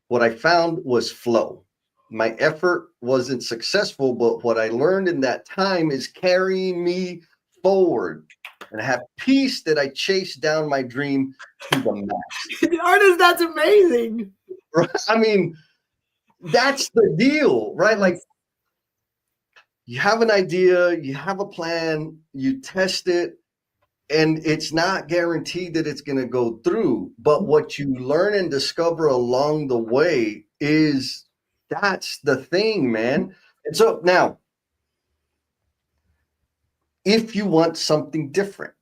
What I found was flow. My effort wasn't successful, but what I learned in that time is carrying me forward. And I have peace that I chase down my dream to the max. Artist, that's amazing. I mean, that's the deal, right? Like, you have an idea, you have a plan, you test it, and it's not guaranteed that it's going to go through. But what you learn and discover along the way that's the thing, man. And so now, if you want something different,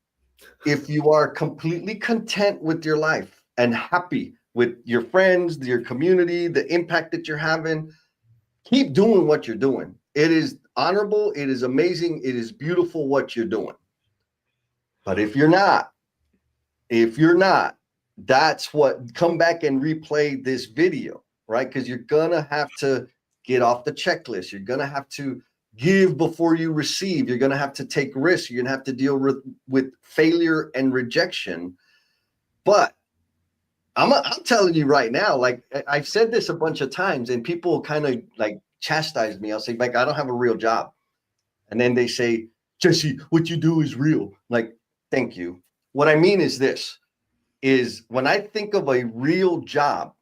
if you are completely content with your life and happy with your friends, your community, the impact that you're having, keep doing what you're doing. It is honorable. It is amazing. It is beautiful what you're doing. But if you're not, that's what, come back and replay this video, right? Because you're going to have to get off the checklist. You're going to have to give before you receive. You're going to have to take risks. You're going to have to deal with failure and rejection. But I'm telling you right now, like, I've said this a bunch of times, and people kind of like chastise me. I'll say, like, I don't have a real job. And then they say, Jesse, what you do is real. Like, thank you. What I mean is this, is when I think of a real job,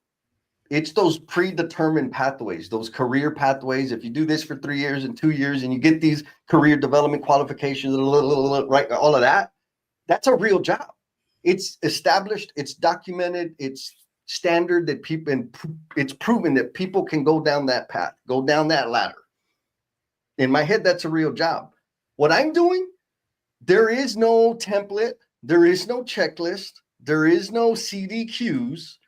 it's those predetermined pathways, those career pathways. If you do this for 3 years and 2 years and you get these career development qualifications, right, all of that, that's a real job. It's established, it's documented, it's standard that people, and it's proven that people can go down that path, go down that ladder. In my head, that's a real job. What I'm doing, there is no template, there is no checklist, there is no CDQs.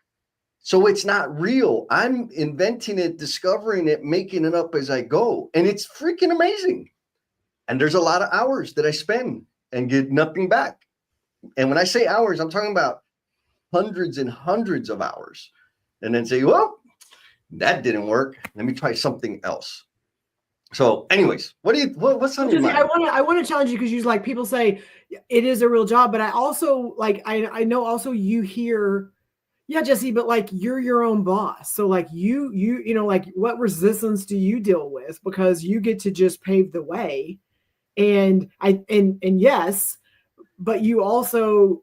So it's not real. I'm inventing it, discovering it, making it up as I go. And it's freaking amazing. And there's a lot of hours that I spend and get nothing back. And when I say hours, I'm talking about hundreds and hundreds of hours. And then say, well, that didn't work. Let me try something else. So anyways, what's on your mind? I want to challenge you, because you, like, people say it is a real job, but I also, like, I know also you hear, yeah, Jesse, but like, you're your own boss. So like you know, like, what resistance do you deal with? Because you get to just pave the way. And yes, but you also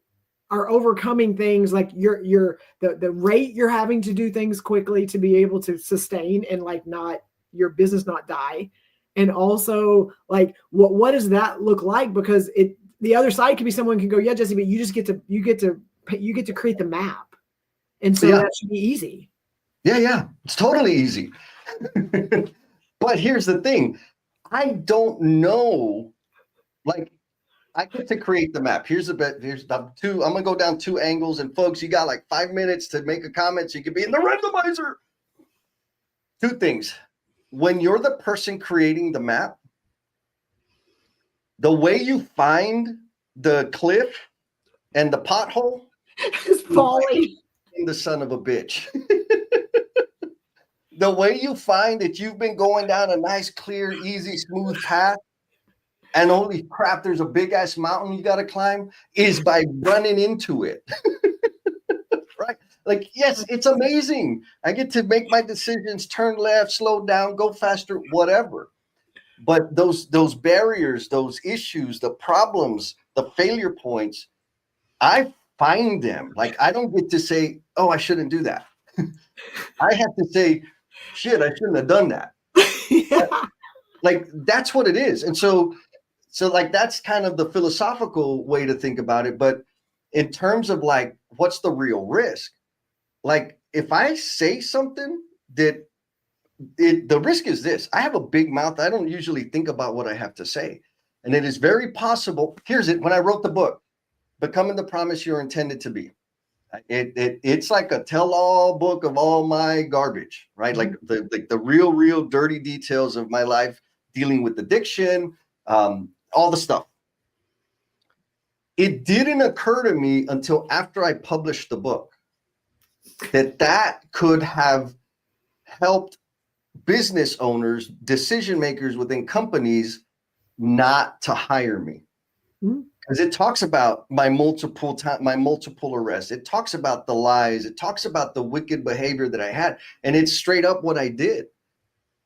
are overcoming things, like the rate you're having to do things quickly to be able to sustain and, like, not your business not die. And also, like, what does that look like? Because the other side could be someone can go, yeah, Jesse, but you get to create the map. And so that should be easy. Yeah. It's totally easy. But here's the thing. I don't know, like, I get to create the map. Here's the two. I'm going to go down 2 angles. And folks, you got like 5 minutes to make a comment so you can be in the randomizer. 2 things. When you're the person creating the map, the way you find the cliff and the pothole is falling. The son of a bitch. The way you find that you've been going down a nice, clear, easy, smooth path, and holy crap, there's a big ass mountain you got to climb, is by running into it. Right? Like, yes, it's amazing. I get to make my decisions, turn left, slow down, go faster, whatever. But those barriers, those issues, the problems, the failure points, I find them. Like, I don't get to say, oh, I shouldn't do that. I have to say, shit, I shouldn't have done that. Yeah. Like, that's what it is. And so like, that's kind of the philosophical way to think about it. But in terms of like, what's the real risk? Like, if I say something that the risk is this: I have a big mouth. I don't usually think about what I have to say. And it is very possible. Here's it. When I wrote the book, Becoming the Promise You're Intended to Be, it's like a tell-all book of all my garbage, right? Like the real dirty details of my life, dealing with addiction, all the stuff. It didn't occur to me until after I published the book that could have helped business owners, decision makers within companies not to hire me. Because it talks about my multiple arrests. It talks about the lies. It talks about the wicked behavior that I had. And it's straight up what I did.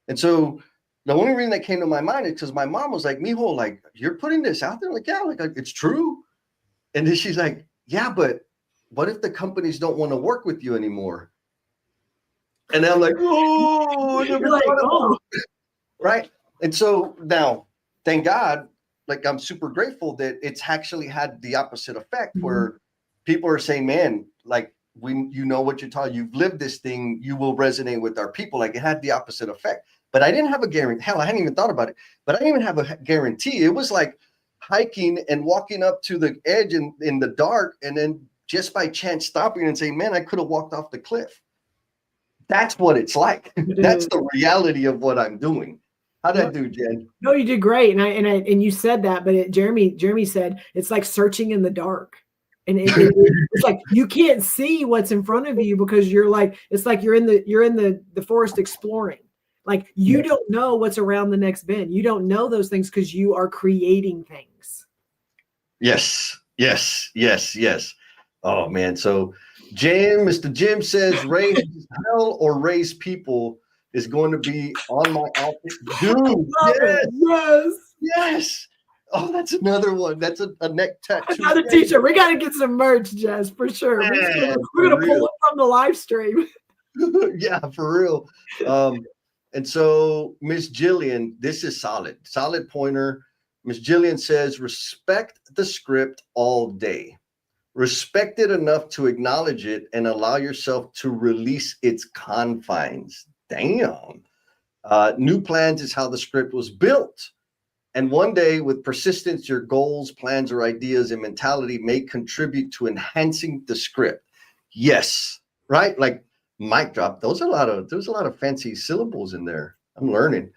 And so the only reason that came to my mind is because my mom was like, Mijo, like, you're putting this out there? Like, yeah, like, it's true. And then she's like, yeah, but what if the companies don't want to work with you anymore? And I'm like, oh, right. And so now, thank God, like, I'm super grateful that it's actually had the opposite effect, where people are saying, man, like, you know what you're talking, you've lived this thing, you will resonate with our people. Like, it had the opposite effect. But I didn't have a guarantee. Hell, I hadn't even thought about it, but I didn't even have a guarantee. It was like hiking and walking up to the edge in the dark, and then just by chance stopping and saying, man, I could have walked off the cliff. That's what it's like. That's the reality of what I'm doing. How'd I do, Jen? No, you did great. And you said that, but Jeremy said it's like searching in the dark. And it's like you can't see what's in front of you because you're like, it's like you're in the forest exploring. Like, you don't know what's around the next bend. You don't know those things because you are creating things. Yes. Oh man. So Mr. Jim says raise hell or raise people is going to be on my outfit. Dude, yes. Oh, that's another one. That's a neck tattoo. Another t-shirt. We got to get some merch, Jess, for sure. Man, we're going to pull it from the live stream. Yeah, for real. And so Miss Jillian, this is solid pointer. Miss Jillian says, respect the script all day. Respect it enough to acknowledge it and allow yourself to release its confines. Damn. New plans is how the script was built. And one day, with persistence, your goals, plans, or ideas and mentality may contribute to enhancing the script. Yes, right? Like, mic drop. There's a lot of fancy syllables in there. I'm learning.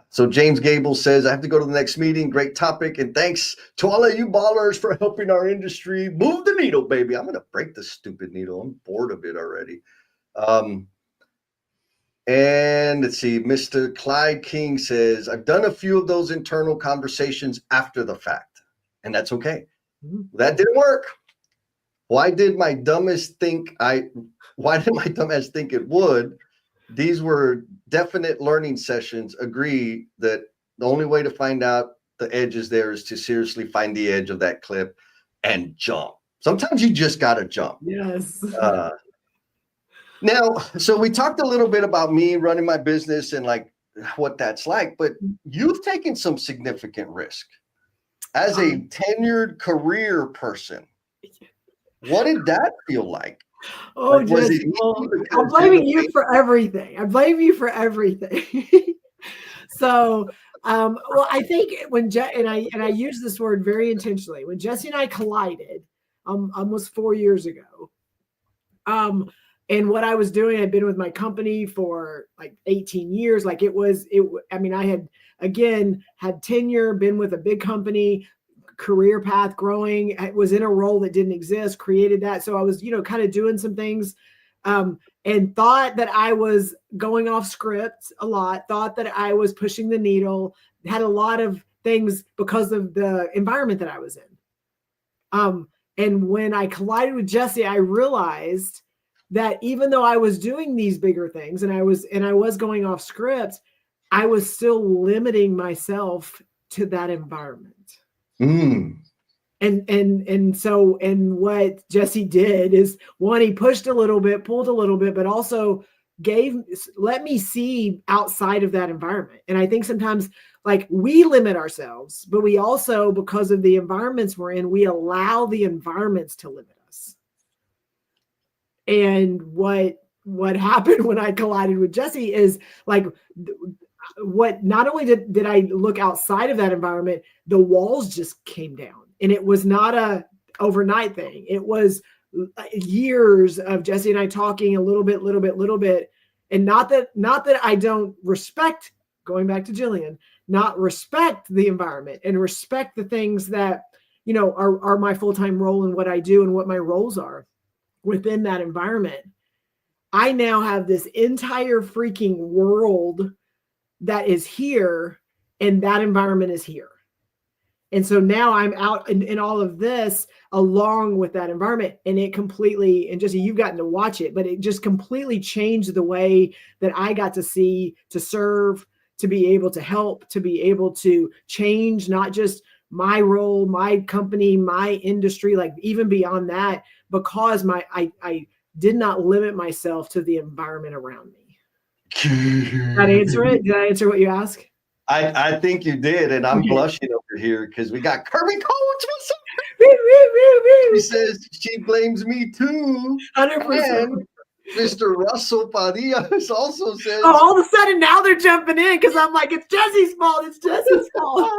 So James Gable says, I have to go to the next meeting. Great topic. And thanks to all of you ballers for helping our industry move the needle, baby. I'm going to break this stupid needle. I'm bored of it already. And let's see, Mr. Clyde King says, I've done a few of those internal conversations after the fact, and that's okay. That didn't work. Why did my dumbass think it would? These were definite learning sessions. Agree that the only way to find out the edge is there is to seriously find the edge of that cliff and jump. Sometimes you just got to jump. Yes. Now, so we talked a little bit about me running my business and like what that's like, but you've taken some significant risk as a tenured career person. What did that feel like? Oh, like, I'm blaming you for everything. So, well, I think when I use this word very intentionally, when Jesse and I collided, almost 4 years ago, and what I was doing, I'd been with my company for like 18 years. Like I mean, I had, again, had tenure, been with a big company, career path growing. I was in a role that didn't exist, created that. So I was, kind of doing some things, and thought that I was going off script a lot, thought that I was pushing the needle, had a lot of things because of the environment that I was in. And when I collided with Jesse, I realized that even though I was doing these bigger things and I was going off script, I was still limiting myself to that environment. Mm. And so what Jesse did is, one, he pushed a little bit, pulled a little bit, but also let me see outside of that environment. And I think sometimes like we limit ourselves, but we also, because of the environments we're in, we allow the environments to limit us. And what happened when I collided with Jesse is like, what, not only did I look outside of that environment, the walls just came down. And it was not a overnight thing. It was years of Jesse and I talking a little bit. And not that I don't respect, going back to Jillian, not respect the environment and respect the things that, you know, are my full-time role and what I do and what my roles are within that environment. I now have this entire freaking world that is here, and that environment is here. And so now I'm out in all of this along with that environment, and it completely, and Jesse, you've gotten to watch it, but it just completely changed the way that I got to see, to serve, to be able to help, to be able to change, not just my role, my company, my industry, like even beyond that, because I did not limit myself to the environment around me. Did I answer it? Did I answer what you asked? I think you did, and I'm blushing over here because we got Kirby Coates. What's up? She says she blames me too. 100%. And Mr. Russell Padilla also says, oh, all of a sudden now they're jumping in because I'm like, it's Jesse's fault. It's Jesse's fault.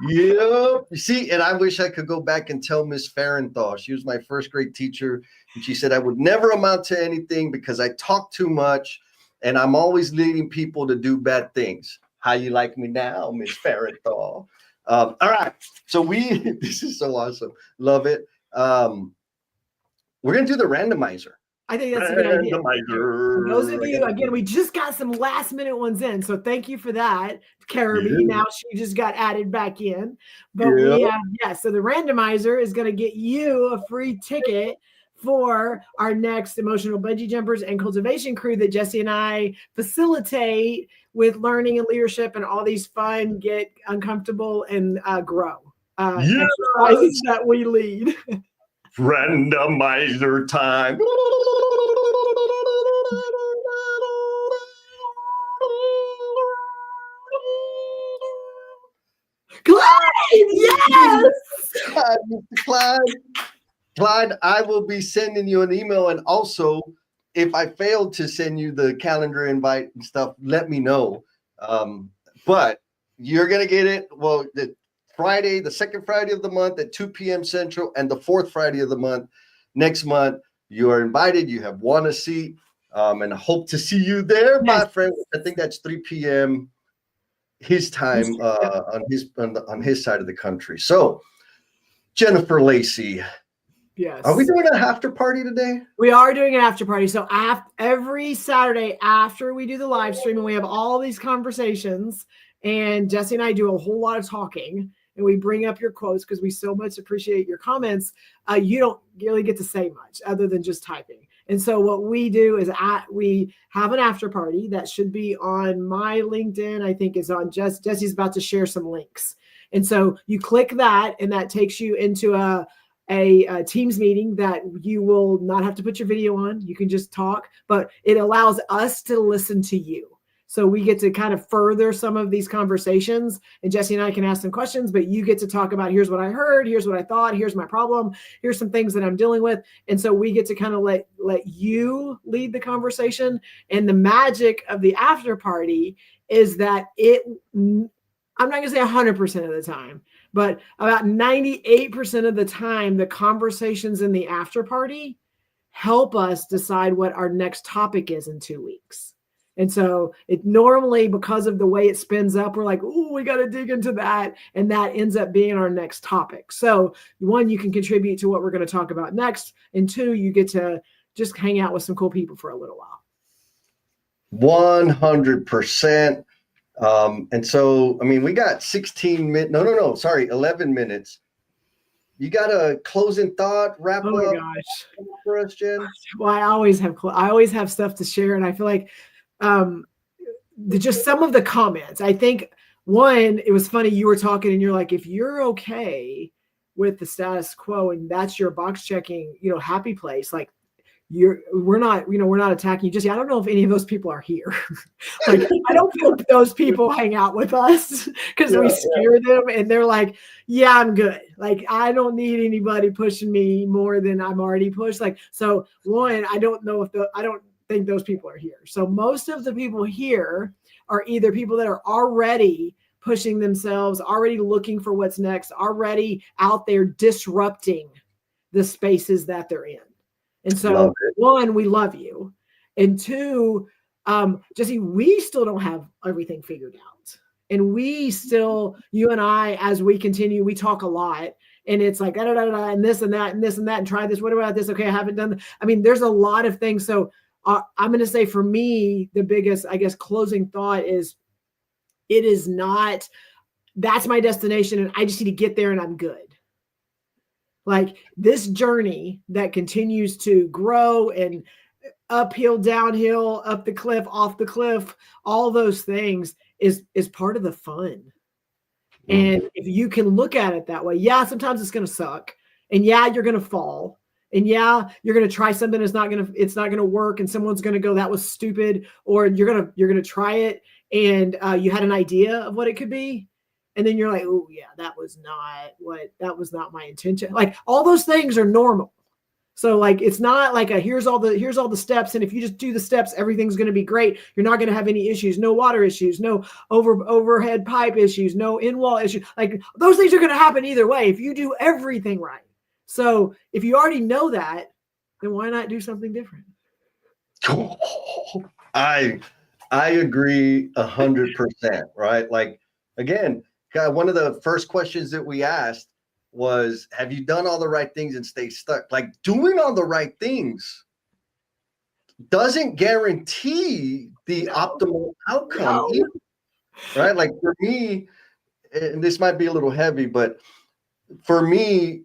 Yeah. See, and I wish I could go back and tell Miss Farenthold. She was my first grade teacher, and she said I would never amount to anything because I talk too much, and I'm always leading people to do bad things. How you like me now, Miss Farenthold? All right. So this is so awesome. Love it. We're going to do the randomizer. I think that's a good idea. For those of you, again, we just got some last minute ones in. So thank you for that, Kirby. Yeah. Now she just got added back in. But we have, so the randomizer is going to get you a free ticket for our next Emotional Bungee Jumpers and Cultivation crew that Jesse and I facilitate with learning and leadership and all these fun, get uncomfortable and grow exercises that we lead. Randomizer time. Clyde, yes! Clyde, I will be sending you an email, and also if I failed to send you the calendar invite and stuff, let me know. But you're gonna get it. Well, the second Friday of the month at 2 p.m. Central, and the fourth Friday of the month next month. You are invited. You have won a seat, and I hope to see you there, my friend. I think that's 3 p.m. his time on his side of the country. So, Jennifer Lacey. Yes. Are we doing an after party today? We are doing an after party. So every Saturday after we do the live stream, and we have all these conversations, and Jesse and I do a whole lot of talking, and we bring up your quotes because we so much appreciate your comments. You don't really get to say much other than just typing. And so what we do is we have an after party that should be on my LinkedIn. I think is on Jesse's about to share some links. And so you click that, and that takes you into a Teams meeting that you will not have to put your video on. You can just talk, but it allows us to listen to you. So we get to kind of further some of these conversations, and Jesse and I can ask some questions, but you get to talk about, here's what I heard, here's what I thought, here's my problem, here's some things that I'm dealing with. And so we get to kind of let you lead the conversation. And the magic of the after party is that I'm not going to say 100% of the time, but about 98% of the time, the conversations in the after party help us decide what our next topic is in 2 weeks. And so it normally, because of the way it spins up, we're like, oh, we got to dig into that. And that ends up being our next topic. So one, you can contribute to what we're going to talk about next. And two, you get to just hang out with some cool people for a little while. 100%. And so, I mean, we got 11 minutes. you got a closing thought, wrap Oh my up gosh. for us, Jen? Well, I always have stuff to share, and I feel like just some of the comments. I think one, it was funny, you were talking and you're like, if you're okay with the status quo and that's your box checking, happy place, like we're not attacking you. Just, I don't know if any of those people are here. Like, I don't feel those people hang out with us because we scare them and they're like, yeah, I'm good. Like, I don't need anybody pushing me more than I'm already pushed. Like, so one, I don't think those people are here. So most of the people here are either people that are already pushing themselves, already looking for what's next, already out there disrupting the spaces that they're in. And so, one, we love you. And two, Jesse, we still don't have everything figured out. And we still, you and I, as we continue, we talk a lot. And it's like, and this and that, and this and that, and try this. What about this? Okay, I haven't done. I mean, there's a lot of things. So I'm going to say for me, the biggest, I guess, closing thought is it is not, that's my destination. And I just need to get there and I'm good. Like, this journey that continues to grow and uphill, downhill, up the cliff, off the cliff, all those things is part of the fun. And if you can look at it that way, yeah, sometimes it's going to suck. And yeah, you're going to fall. And yeah, you're going to try something it's not going to work. And someone's going to go, that was stupid. Or you're going to try it. And you had an idea of what it could be. And then you're like, oh yeah, that was not my intention. Like, all those things are normal. So like, it's not like here's all the steps. And if you just do the steps, everything's going to be great. You're not going to have any issues, no water issues, no overhead pipe issues, no in-wall issues. Like, those things are going to happen either way if you do everything right. So if you already know that, then why not do something different? I agree 100%, right? Like, again, one of the first questions that we asked was, have you done all the right things and stay stuck? Like, doing all the right things doesn't guarantee the optimal outcome either, right? Like, for me, and this might be a little heavy, but for me,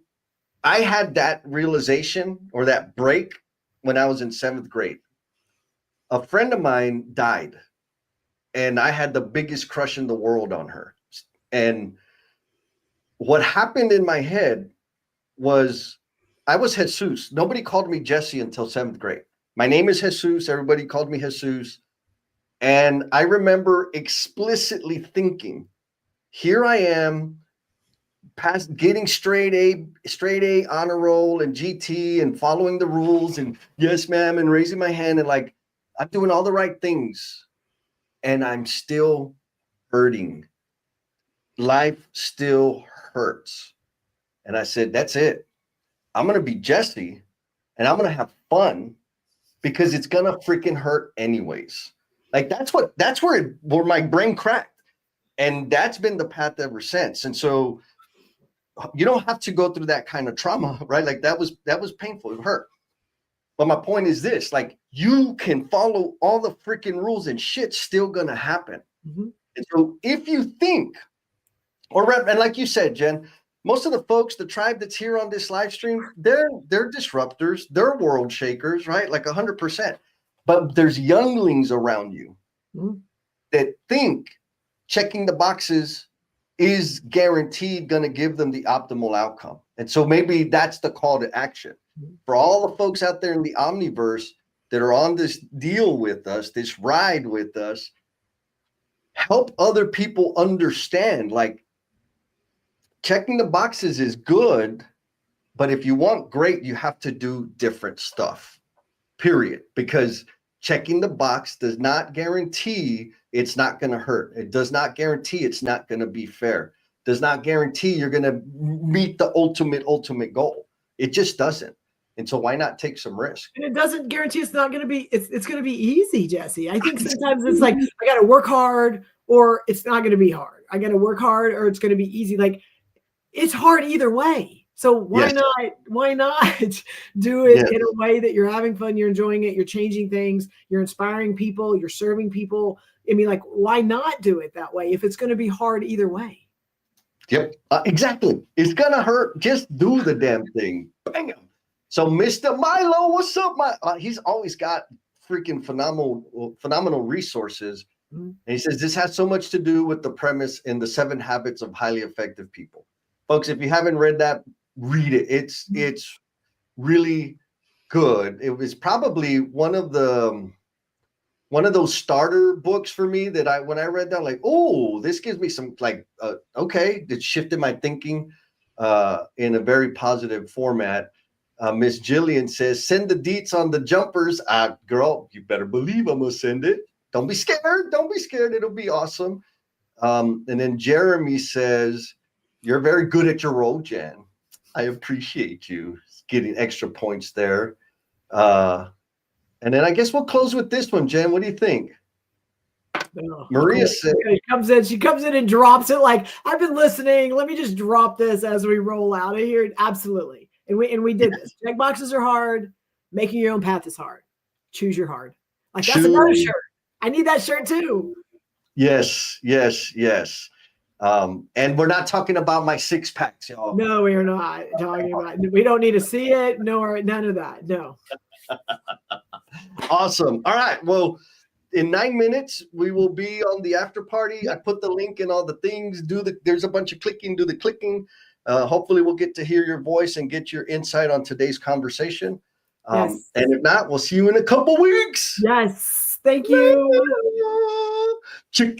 I had that realization or that break when I was in 7th grade. A friend of mine died, and I had the biggest crush in the world on her. And what happened in my head was, I was Jesus. Nobody called me Jesse until 7th grade. My name is Jesus. Everybody called me Jesus. And I remember explicitly thinking, here I am, past getting straight A honor roll and GT and following the rules and yes, ma'am, and raising my hand and like, I'm doing all the right things and I'm still hurting. Life still hurts. And I said, that's it. I'm going to be Jesse and I'm going to have fun because it's going to freaking hurt anyways. Like, that's where my brain cracked. And that's been the path ever since. And so you don't have to go through that kind of trauma, right? Like, that was painful. It hurt. But my point is this, like, you can follow all the freaking rules and shit's still going to happen. Mm-hmm. And so if you think, and like you said, Jen, most of the folks, the tribe that's here on this live stream, they're disruptors, they're world shakers, right? Like 100%. But there's younglings around you that think checking the boxes is guaranteed going to give them the optimal outcome. And so maybe that's the call to action for all the folks out there in the Omniverse that are on this deal with us, this ride with us. Help other people understand, like, checking the boxes is good, but if you want great, you have to do different stuff, period. Because checking the box does not guarantee it's not going to hurt. It does not guarantee it's not going to be fair. Does not guarantee you're going to meet the ultimate goal. It just doesn't. And so why not take some risk? And it doesn't guarantee it's not going to be, it's going to be easy, Jesse. I think sometimes it's like, I got to work hard or it's not going to be hard. I got to work hard or it's going to be easy. Like, it's hard either way. So why not do it in a way that you're having fun, you're enjoying it, you're changing things, you're inspiring people, you're serving people. I mean, like, why not do it that way if it's going to be hard either way? Yep, exactly. It's gonna hurt. Just do the damn thing. Bam. So, Mr. Milo, what's up? He's always got freaking phenomenal resources. Mhm. And he says this has so much to do with the premise in the 7 Habits of Highly Effective People. Folks, if you haven't read that, read it. It's really good. It was probably one of those starter books for me that when I read that, like, oh, this gives me some okay, it shifted my thinking in a very positive format. Miss Jillian says, send the deets on the jumpers. Girl, you better believe I'm gonna send it. Don't be scared. Don't be scared. It'll be awesome. And then Jeremy says, you're very good at your role, Jan. I appreciate you getting extra points there. And then I guess we'll close with this one, Jen. What do you think? Oh, Maria cool. said, she comes in and drops it like, I've been listening. Let me just drop this as we roll out of here. Absolutely. And we did this. Check boxes are hard. Making your own path is hard. Choose your hard. Like that's another shirt. I need that shirt too. Yes. And we're not talking about my 6-packs, y'all. No, we are not talking about. We don't need to see it. No, none of that. No. Awesome. All right. Well, in 9 minutes, we will be on the after party. I put the link in all the things. There's a bunch of clicking. Do the clicking. Hopefully, we'll get to hear your voice and get your insight on today's conversation. Yes. And if not, we'll see you in a couple weeks. Yes. Thank you. Chicken.